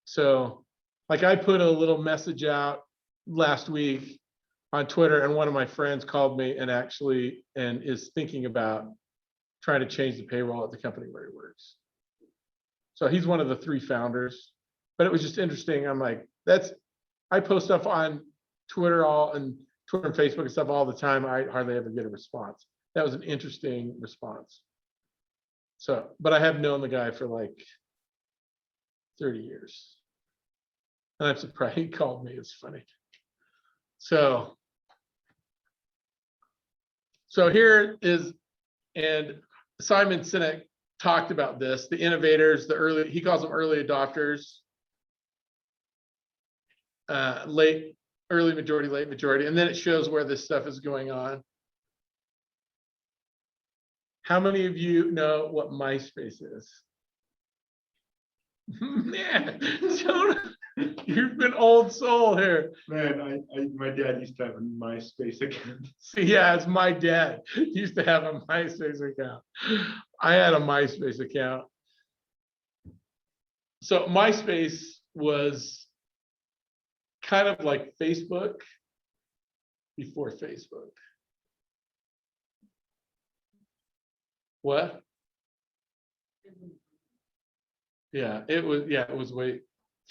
So like I put a little message out last week on Twitter, and one of my friends called me and is thinking about trying to change the payroll at the company where he works. So he's one of the 3 founders, but it was just interesting. I'm like, I post stuff on Twitter and Facebook and stuff all the time. I hardly ever get a response. That was an interesting response. So, but I have known the guy for like 30 years. And I'm surprised he called me. It's funny. So here is, and Simon Sinek talked about this, the innovators, he calls them early adopters, early majority, late majority, and then it shows where this stuff is going on. How many of you know what MySpace is? Man, you've been old soul here. Man, my dad used to have a MySpace account. See, yeah, it's my dad. He used to have a MySpace account. I had a MySpace account. So MySpace was kind of like Facebook before Facebook. What? Yeah, it was way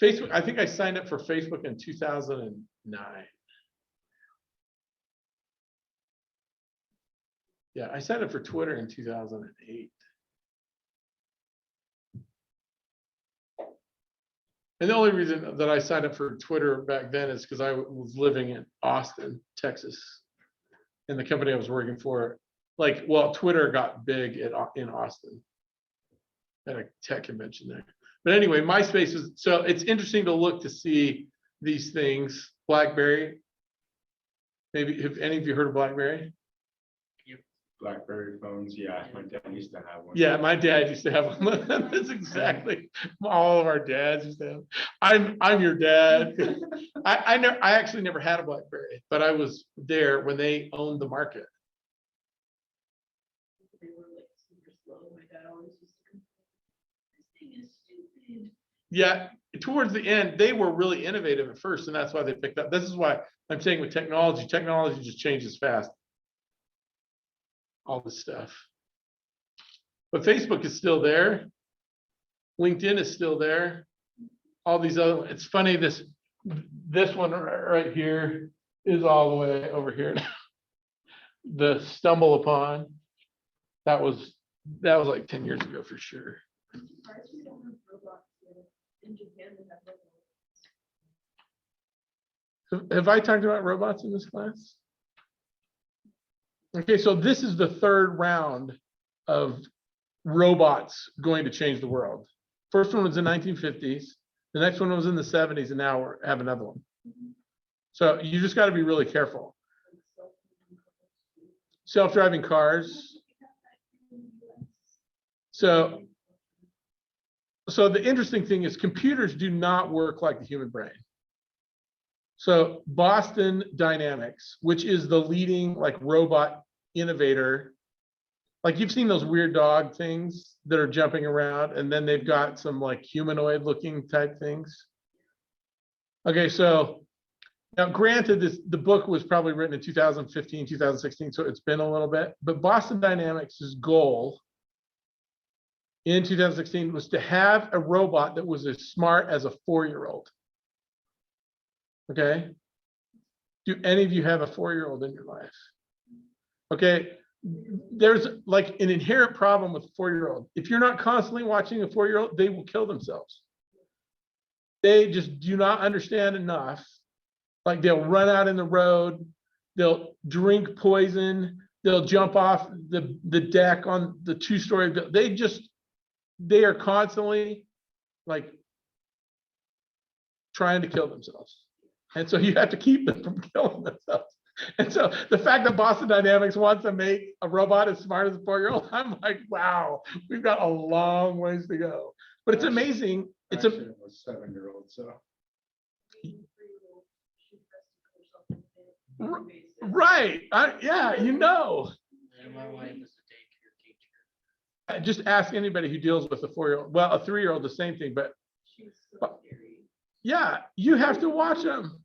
Facebook. I think I signed up for Facebook in 2009. Yeah, I signed up for Twitter in 2008. And the only reason that I signed up for Twitter back then is because I was living in Austin, Texas. And the company I was working for, Twitter got big in Austin at a tech convention there. But anyway, MySpace is, so it's interesting to look to see these things. BlackBerry. Maybe, have any of you heard of BlackBerry? BlackBerry phones, yeah, my dad used to have one. Yeah, my dad used to have one. That's exactly all of our dads used to have. I'm your dad. I actually never had a BlackBerry, but I was there when they owned the market. They were like super slow. My dad always used to complain, this thing is stupid. Yeah, towards the end, they were really innovative at first, and that's why they picked up. This is why I'm saying with technology just changes fast. All this stuff. But Facebook is still there. LinkedIn is still there. All these other, it's funny, this one right here is all the way over here. The Stumble Upon, that was like 10 years ago for sure. I'm surprised we don't have robots yet. In Japan, they have robots. Have I talked about robots in this class? Okay, so this is the 3rd round of robots going to change the world. First one was in the 1950s. The next one was in the 70s, and now we have another one. So you just got to be really careful. Self-driving cars. So the interesting thing is computers do not work like the human brain. So Boston Dynamics, which is the leading robot innovator, you've seen those weird dog things that are jumping around, and then they've got some humanoid looking type things. Okay, so now granted, the book was probably written in 2015, 2016, so it's been a little bit, but Boston Dynamics' goal in 2016 was to have a robot that was as smart as a 4-year-old. Okay. Do any of you have a 4-year-old in your life? Okay. There's an inherent problem with a 4-year-old. If you're not constantly watching a 4-year-old, they will kill themselves. They just do not understand enough. They'll run out in the road. They'll drink poison. They'll jump off the deck on the 2-story building. They are constantly trying to kill themselves. And so you have to keep them from killing themselves. And so the fact that Boston Dynamics wants to make a robot as smart as a 4-year-old, I'm like, wow, we've got a long ways to go. But it's amazing. It's Actually, a it was 7-year-old, so. right. Yeah, you know. And my wife is a daycare teacher. Just ask anybody who deals with a 4-year-old. Well, a 3-year-old, the same thing, but yeah, you have to watch them.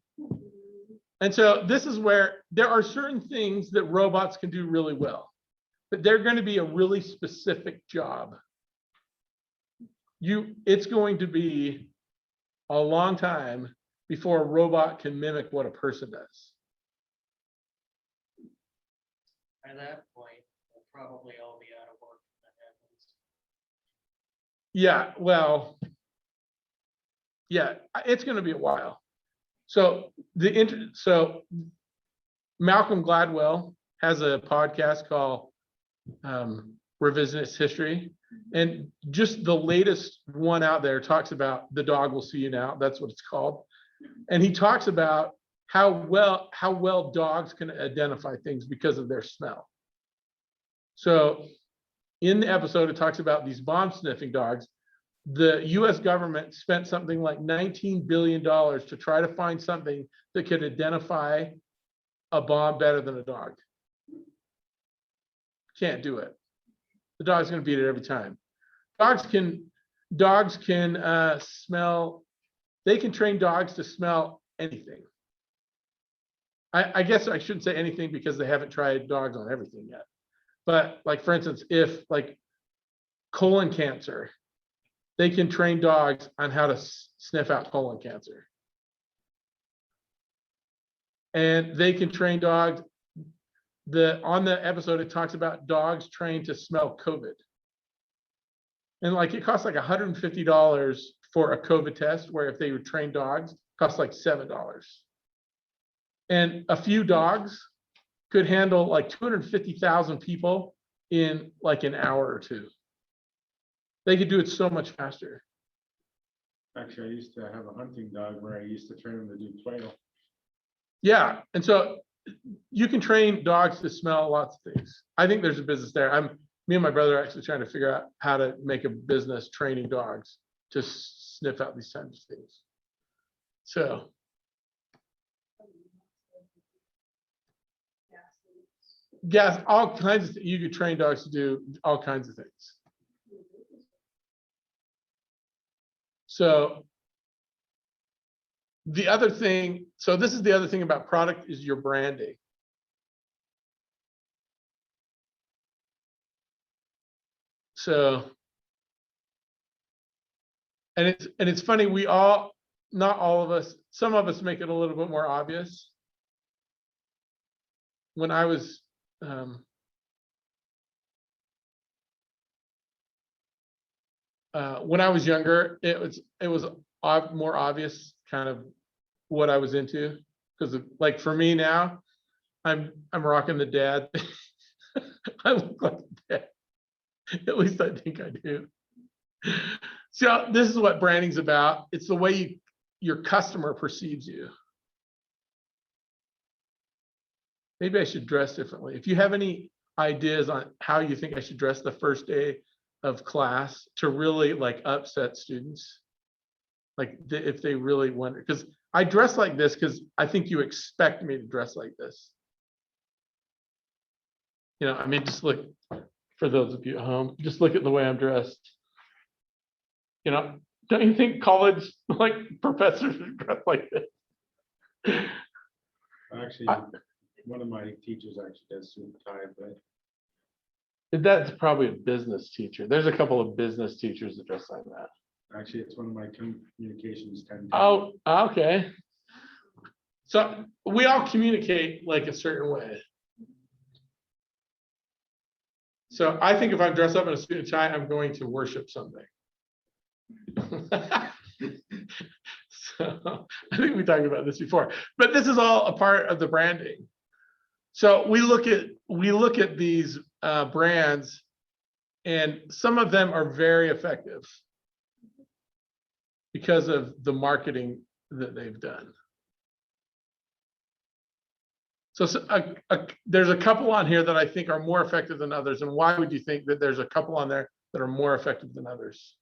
And so this is where there are certain things that robots can do really well, but they're going to be a really specific job. It's going to be a long time before a robot can mimic what a person does. By that point, we'll probably all be out of work when that happens. Yeah, well, yeah, it's going to be a while. So Malcolm Gladwell has a podcast called Revisionist History, and just the latest one out there talks about The Dog Will See You Now. That's what it's called, and he talks about how well dogs can identify things because of their smell. So in the episode, it talks about these bomb sniffing dogs. The US government spent something like $19 billion to try to find something that could identify a bomb better than a dog. Can't do it. The dog's going to beat it every time. Dogs can smell. They can train dogs to smell anything. I guess I shouldn't say anything because they haven't tried dogs on everything yet. But like, for instance, if like colon cancer, they can train dogs on how to sniff out colon cancer. And they can train dogs. On the episode, it talks about dogs trained to smell COVID. And like, it costs like $150 for a COVID test, where if they would train dogs, it costs like $7. And a few dogs could handle like 250,000 people in like an hour or two. They could do it so much faster. Actually, I used to have a hunting dog where I used to train him to do quail. Yeah, and so you can train dogs to smell lots of things. I think there's a business there. Me and my brother are actually trying to figure out how to make a business training dogs to sniff out these kinds of things. So yes, all kinds of you could train dogs to do all kinds of things. So the other thing, so this is the other thing about product, is your branding. So, and it's funny, not all of us, some of us make it a little bit more obvious. When I was younger, it was more obvious kind of what I was into, because like for me now, I'm rocking the dad. I look like a dad. At least I think I do. So this is what branding's about. It's the way your customer perceives you. Maybe I should dress differently. If you have any ideas on how you think I should dress the first day of class to really like upset students, like if they really wonder, because I dress like this because I think you expect me to dress like this. You know, I mean, just look, for those of you at home, just look at the way I'm dressed. You know, don't you think college like professors dress like this? Actually, one of my teachers actually does suit and tie, but That's probably a business teacher. There's a couple of business teachers that dress like that. actually it's one of my communications 10. Oh, okay. So we all communicate like a certain way. So I think if I dress up in a suit and tie, I'm going to worship something. So I think we talked about this before, but this is all a part of the branding. So we look at these brands, and some of them are very effective because of the marketing that they've done. So, there's a couple on here that I think are more effective than others. And why would you think that there's a couple on there that are more effective than others?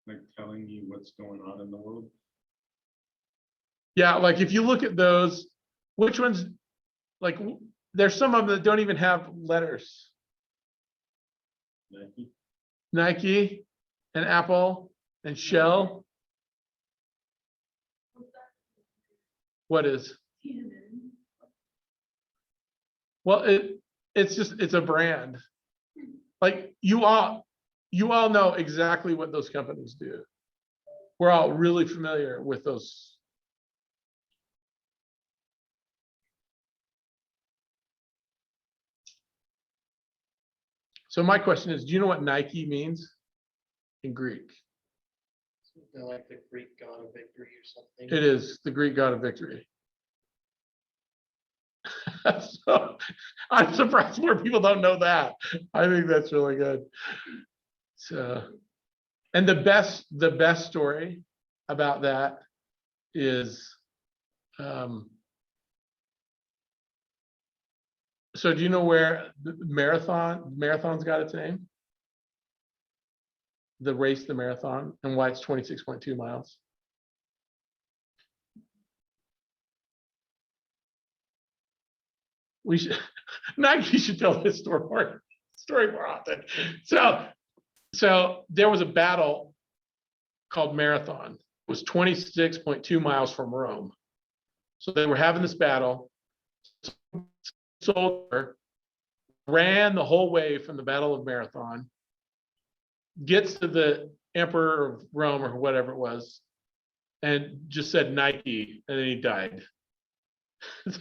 Like telling you what's going on in the world. Yeah, like if you look at those, which ones, like there's some of them that don't even have letters. Nike. Nike and Apple and Shell. What is? CNN. Well, it's a brand. Like you all know exactly what those companies do. We're all really familiar with those. So my question is, do you know what Nike means in Greek? They're like the Greek god of victory or something. It is the Greek god of victory. So I'm surprised more people don't know that. I think that's really good. So, and the best story about that is, so do you know where the marathon's got its name? The race, the marathon, and why it's 26.2 miles. We should, Nike should tell this story more often. So there was a battle called Marathon. It was 26.2 miles from Rome. So they were having this battle. Soldier ran the whole way from the Battle of Marathon, gets to the Emperor of Rome or whatever it was, and just said Nike, and then he died. I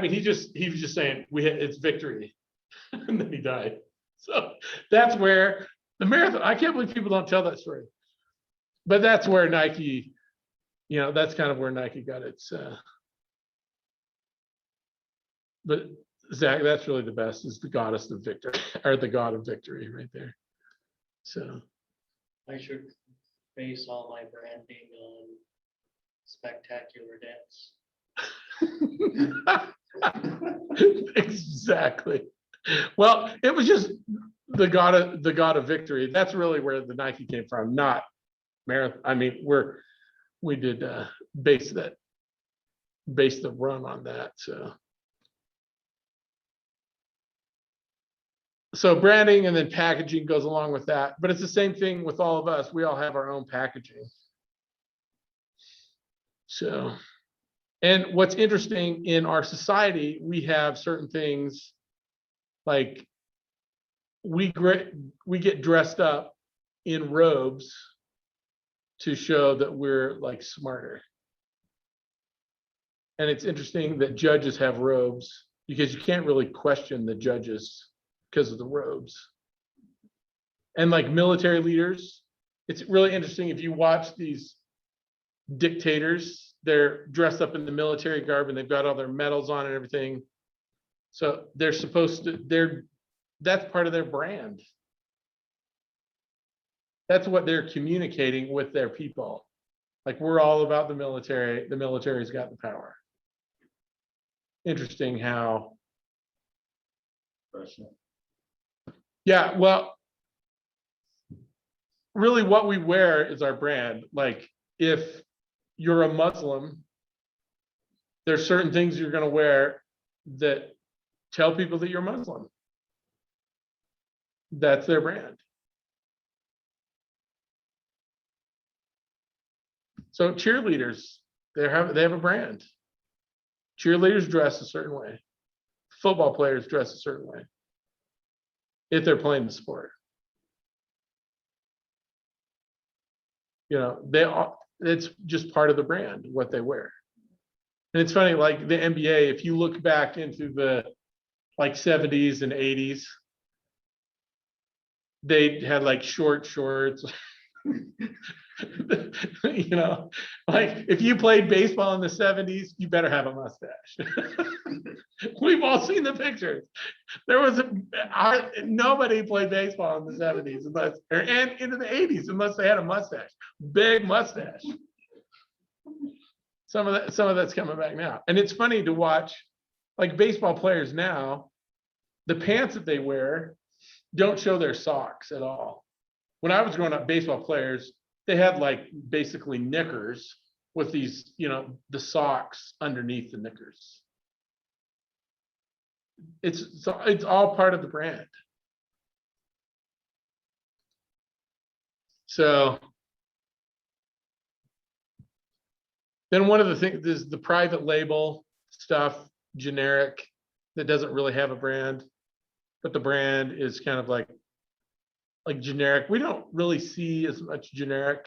mean, he was just saying it's victory, and then he died. So that's where the marathon. I can't believe people don't tell that story, but that's where Nike, that's kind of where Nike got its. But Zach, that's really the best, is the goddess of victory, or the god of victory right there. So I should base all my branding on spectacular dance. exactly. Well, it was just the god of victory. That's really where the Nike came from, not marathon. I mean, we did base the run on that. So branding and then packaging goes along with that, but it's the same thing with all of us. We all have our own packaging. So, and what's interesting in our society, we have certain things like we get dressed up in robes to show that we're like smarter. And it's interesting that judges have robes because you can't really question the judges because of the robes. And like military leaders, it's really interesting if you watch these dictators, they're dressed up in the military garb and they've got all their medals on and everything. So they're supposed to, that's part of their brand. That's what they're communicating with their people. Like, we're all about the military. The military's got the power. Interesting how. Yeah, well, really what we wear is our brand. Like, if you're a Muslim, there's certain things you're going to wear that tell people that you're Muslim. That's their brand. So cheerleaders, they have a brand. Cheerleaders dress a certain way. Football players dress a certain way if they're playing the sport. It's just part of the brand, what they wear. And it's funny, like the NBA, if you look back into the like 70s and 80s, they had like short shorts. Like if you played baseball in the 70s, you better have a mustache. We've all seen the pictures. There was nobody played baseball in the 70s unless, and into the 80s unless they had a mustache, big mustache. Some of that's coming back now, and it's funny to watch, like baseball players now, the pants that they wear don't show their socks at all. When I was growing up, baseball players, they had like basically knickers with these, the socks underneath the knickers. It's all part of the brand. So then one of the things is the private label stuff, generic, that doesn't really have a brand, but the brand is kind of like generic. We don't really see as much generic.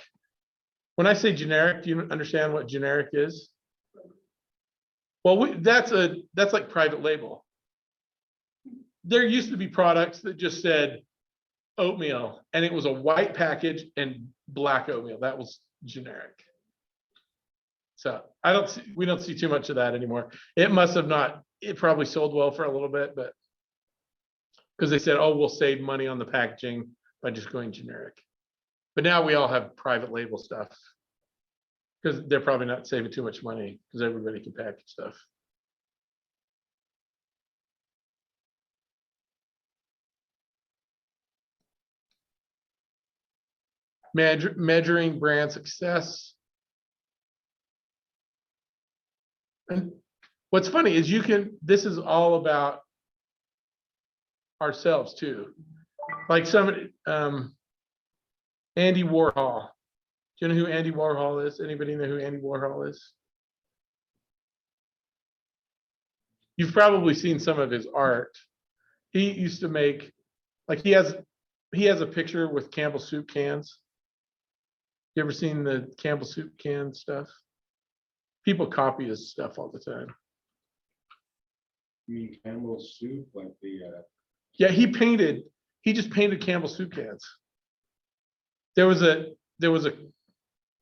When I say generic, do you understand what generic is? Well, that's like private label. There used to be products that just said oatmeal, and it was a white package and black oatmeal. That was generic. So we don't see too much of that anymore. It must have not, it probably sold well for a little bit, but because they said, oh, we'll save money on the packaging by just going generic. But now we all have private label stuff because they're probably not saving too much money because everybody can package stuff. Measuring brand success. And what's funny is this is all about ourselves too. Like somebody, Andy Warhol. Do you know who Andy Warhol is? Anybody know who Andy Warhol is? You've probably seen some of his art. He used to make, like he has a picture with Campbell soup cans. You ever seen the Campbell soup can stuff? People copy his stuff all the time. You mean Campbell's soup, like the Yeah, he just painted Campbell soup cans. There were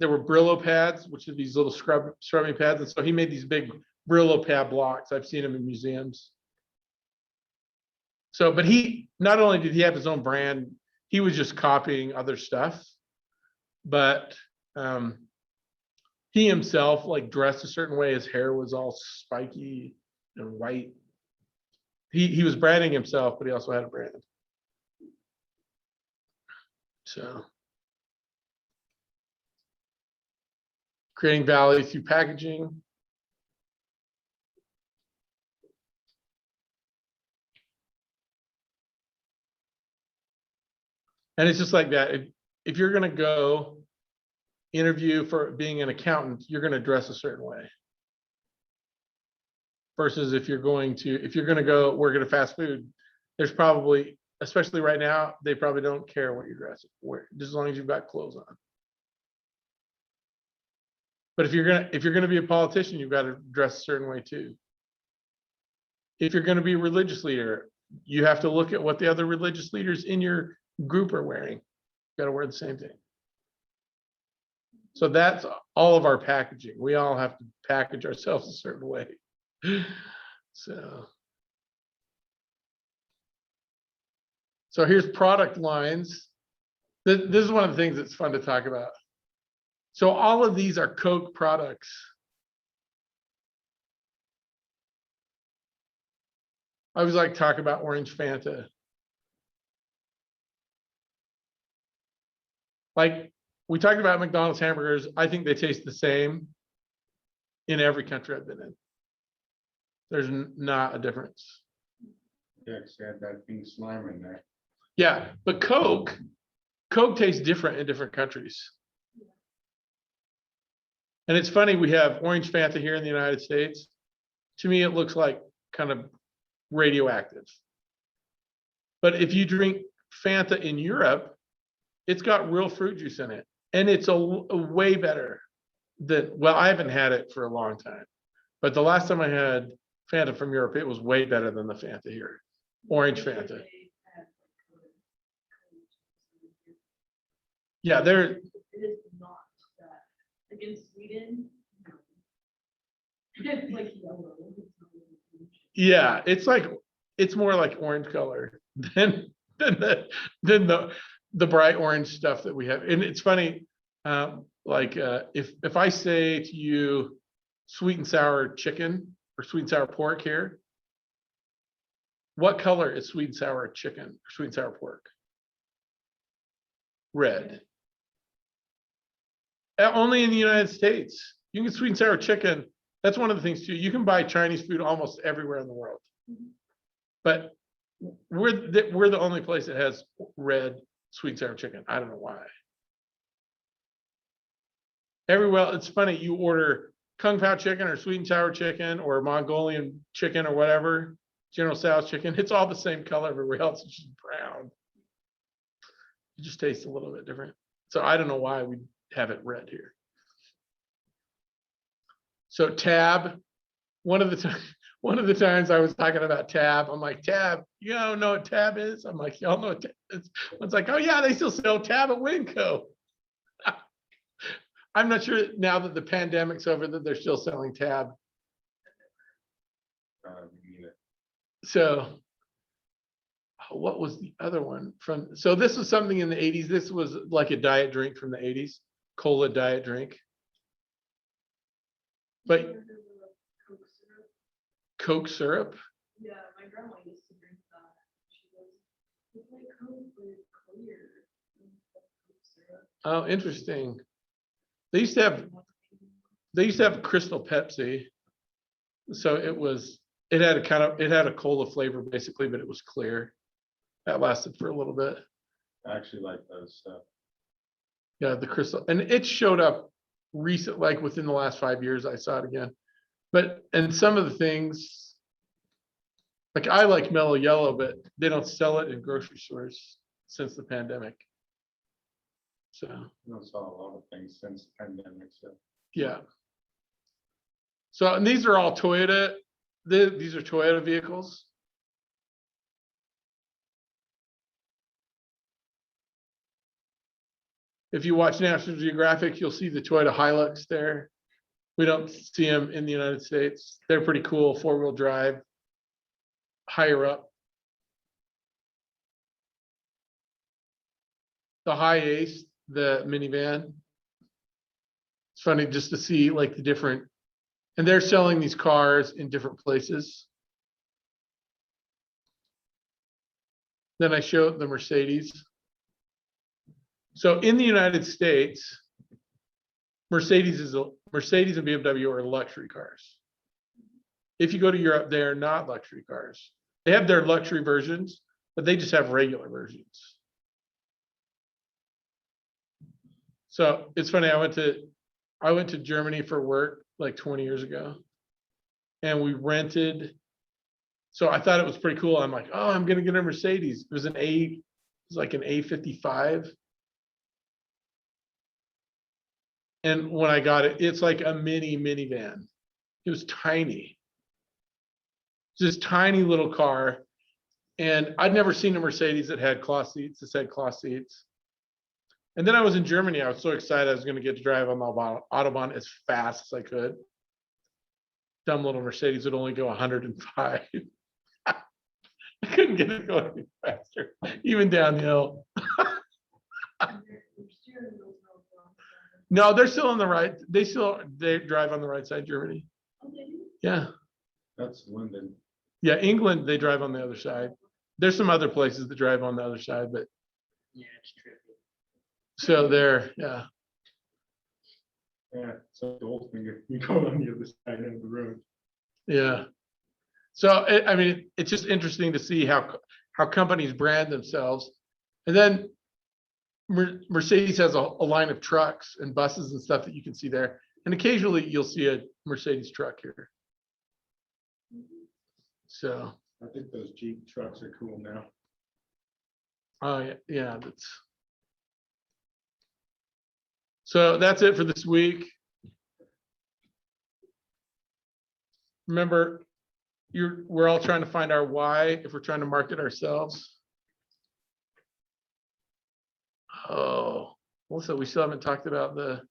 Brillo pads, which are these little scrubbing pads, and so he made these big Brillo pad blocks. I've seen them in museums. So, but not only did he have his own brand, he was just copying other stuff, but he himself like dressed a certain way. His hair was all spiky and white. He was branding himself, but he also had a brand. So creating value through packaging. And it's just like that. If you're going to go interview for being an accountant, you're going to dress a certain way. Versus if you're going to go work at a fast food, there's probably, especially right now, they probably don't care what you're dressing, just as long as you've got clothes on. But if you're gonna be a politician, you've got to dress a certain way too. If you're going to be a religious leader, you have to look at what the other religious leaders in your group are wearing. You got to wear the same thing. So that's all of our packaging. We all have to package ourselves a certain way. So here's product lines. This is one of the things that's fun to talk about. So all of these are Coke products. I always like to talk about orange Fanta. Like we talked about McDonald's hamburgers. I think they taste the same in every country I've been in. There's not a difference. yeah, it's had that pink slime in there. Yeah, but Coke tastes different in different countries. And it's funny, we have orange Fanta here in the United States. To me, it looks like kind of radioactive. But if you drink Fanta in Europe, it's got real fruit juice in it. And it's a way better than, well, I haven't had it for a long time. But the last time I had Fanta from Europe, it was way better than the Fanta here. Orange Fanta. Yeah, It is not that. Like in Sweden, no. It's like yellow. It's not really orange. Yeah, it's more like orange color than the bright orange stuff that we have. And it's funny, if I say to you sweet and sour chicken or sweet and sour pork here, what color is sweet and sour chicken or sweet and sour pork? Red. Only in the United States. You can get sweet and sour chicken. That's one of the things too. You can buy Chinese food almost everywhere in the world. But we're the only place that has red sweet and sour chicken. I don't know why. Everywhere, it's funny, you order Kung Pao chicken or sweet and sour chicken or Mongolian chicken or whatever, General Tso's chicken, it's all the same color everywhere else, it's just brown. It just tastes a little bit different. So I don't know why we have it red here. So tab, one of the times I was talking about tab, I'm like, tab, you don't know what tab is? I'm like, y'all know what tab is? It's like, oh yeah, they still sell tab at Winco. I'm not sure now that the pandemic's over that they're still selling tab. So what was the other one from? So this was something in the 80s. This was like a diet drink from the 80s, cola diet drink. But You ever heard of Coke syrup? Coke syrup. Yeah, my grandma used to drink that. She goes, it's like Coke, but it's clear. And it's like Coke syrup. Oh, interesting. They used to have Crystal Pepsi. So it had a cola flavor basically, but it was clear. That lasted for a little bit. I actually like those stuff. Yeah, the Crystal, and it showed up recent, like within the last 5 years, I saw it again. And some of the things, like I like Mellow Yellow, but they don't sell it in grocery stores since the pandemic. So I saw a lot of things since the pandemic. So yeah. So, and these are all Toyota. These are Toyota vehicles. If you watch National Geographic, you'll see the Toyota Hilux there. We don't see them in the United States. They're pretty cool, 4-wheel drive, higher up. The High Ace, the minivan. It's funny just to see like the different, and they're selling these cars in different places. Then I showed the Mercedes. So in the United States, Mercedes and BMW are luxury cars. If you go to Europe, they are not luxury cars. They have their luxury versions, but they just have regular versions. So it's funny, I went to Germany for work like 20 years ago, and we rented. So I thought it was pretty cool. I'm like, oh, I'm gonna get a Mercedes. It was an A55. And when I got it, it's like a minivan. It was tiny. This tiny little car. And I'd never seen a Mercedes that had cloth seats. This had cloth seats. And then I was in Germany. I was so excited I was going to get to drive on the Autobahn as fast as I could. Dumb little Mercedes would only go 105. I couldn't get it going any faster, even downhill. No, they're still on the right. They drive on the right side, Germany. Yeah. that's London. Yeah, England, they drive on the other side. There's some other places that drive on the other side, but Yeah, it's trippy. so they're, yeah. Yeah, so the old finger, you go on the other side of the road. Yeah. So I mean, it's just interesting to see how companies brand themselves. And then Mercedes has a line of trucks and buses and stuff that you can see there. And occasionally you'll see a Mercedes truck here. So, I think those Jeep trucks are cool now. oh yeah, so that's it for this week. Remember, we're all trying to find our why if we're trying to market ourselves. Oh, also, we still haven't talked about the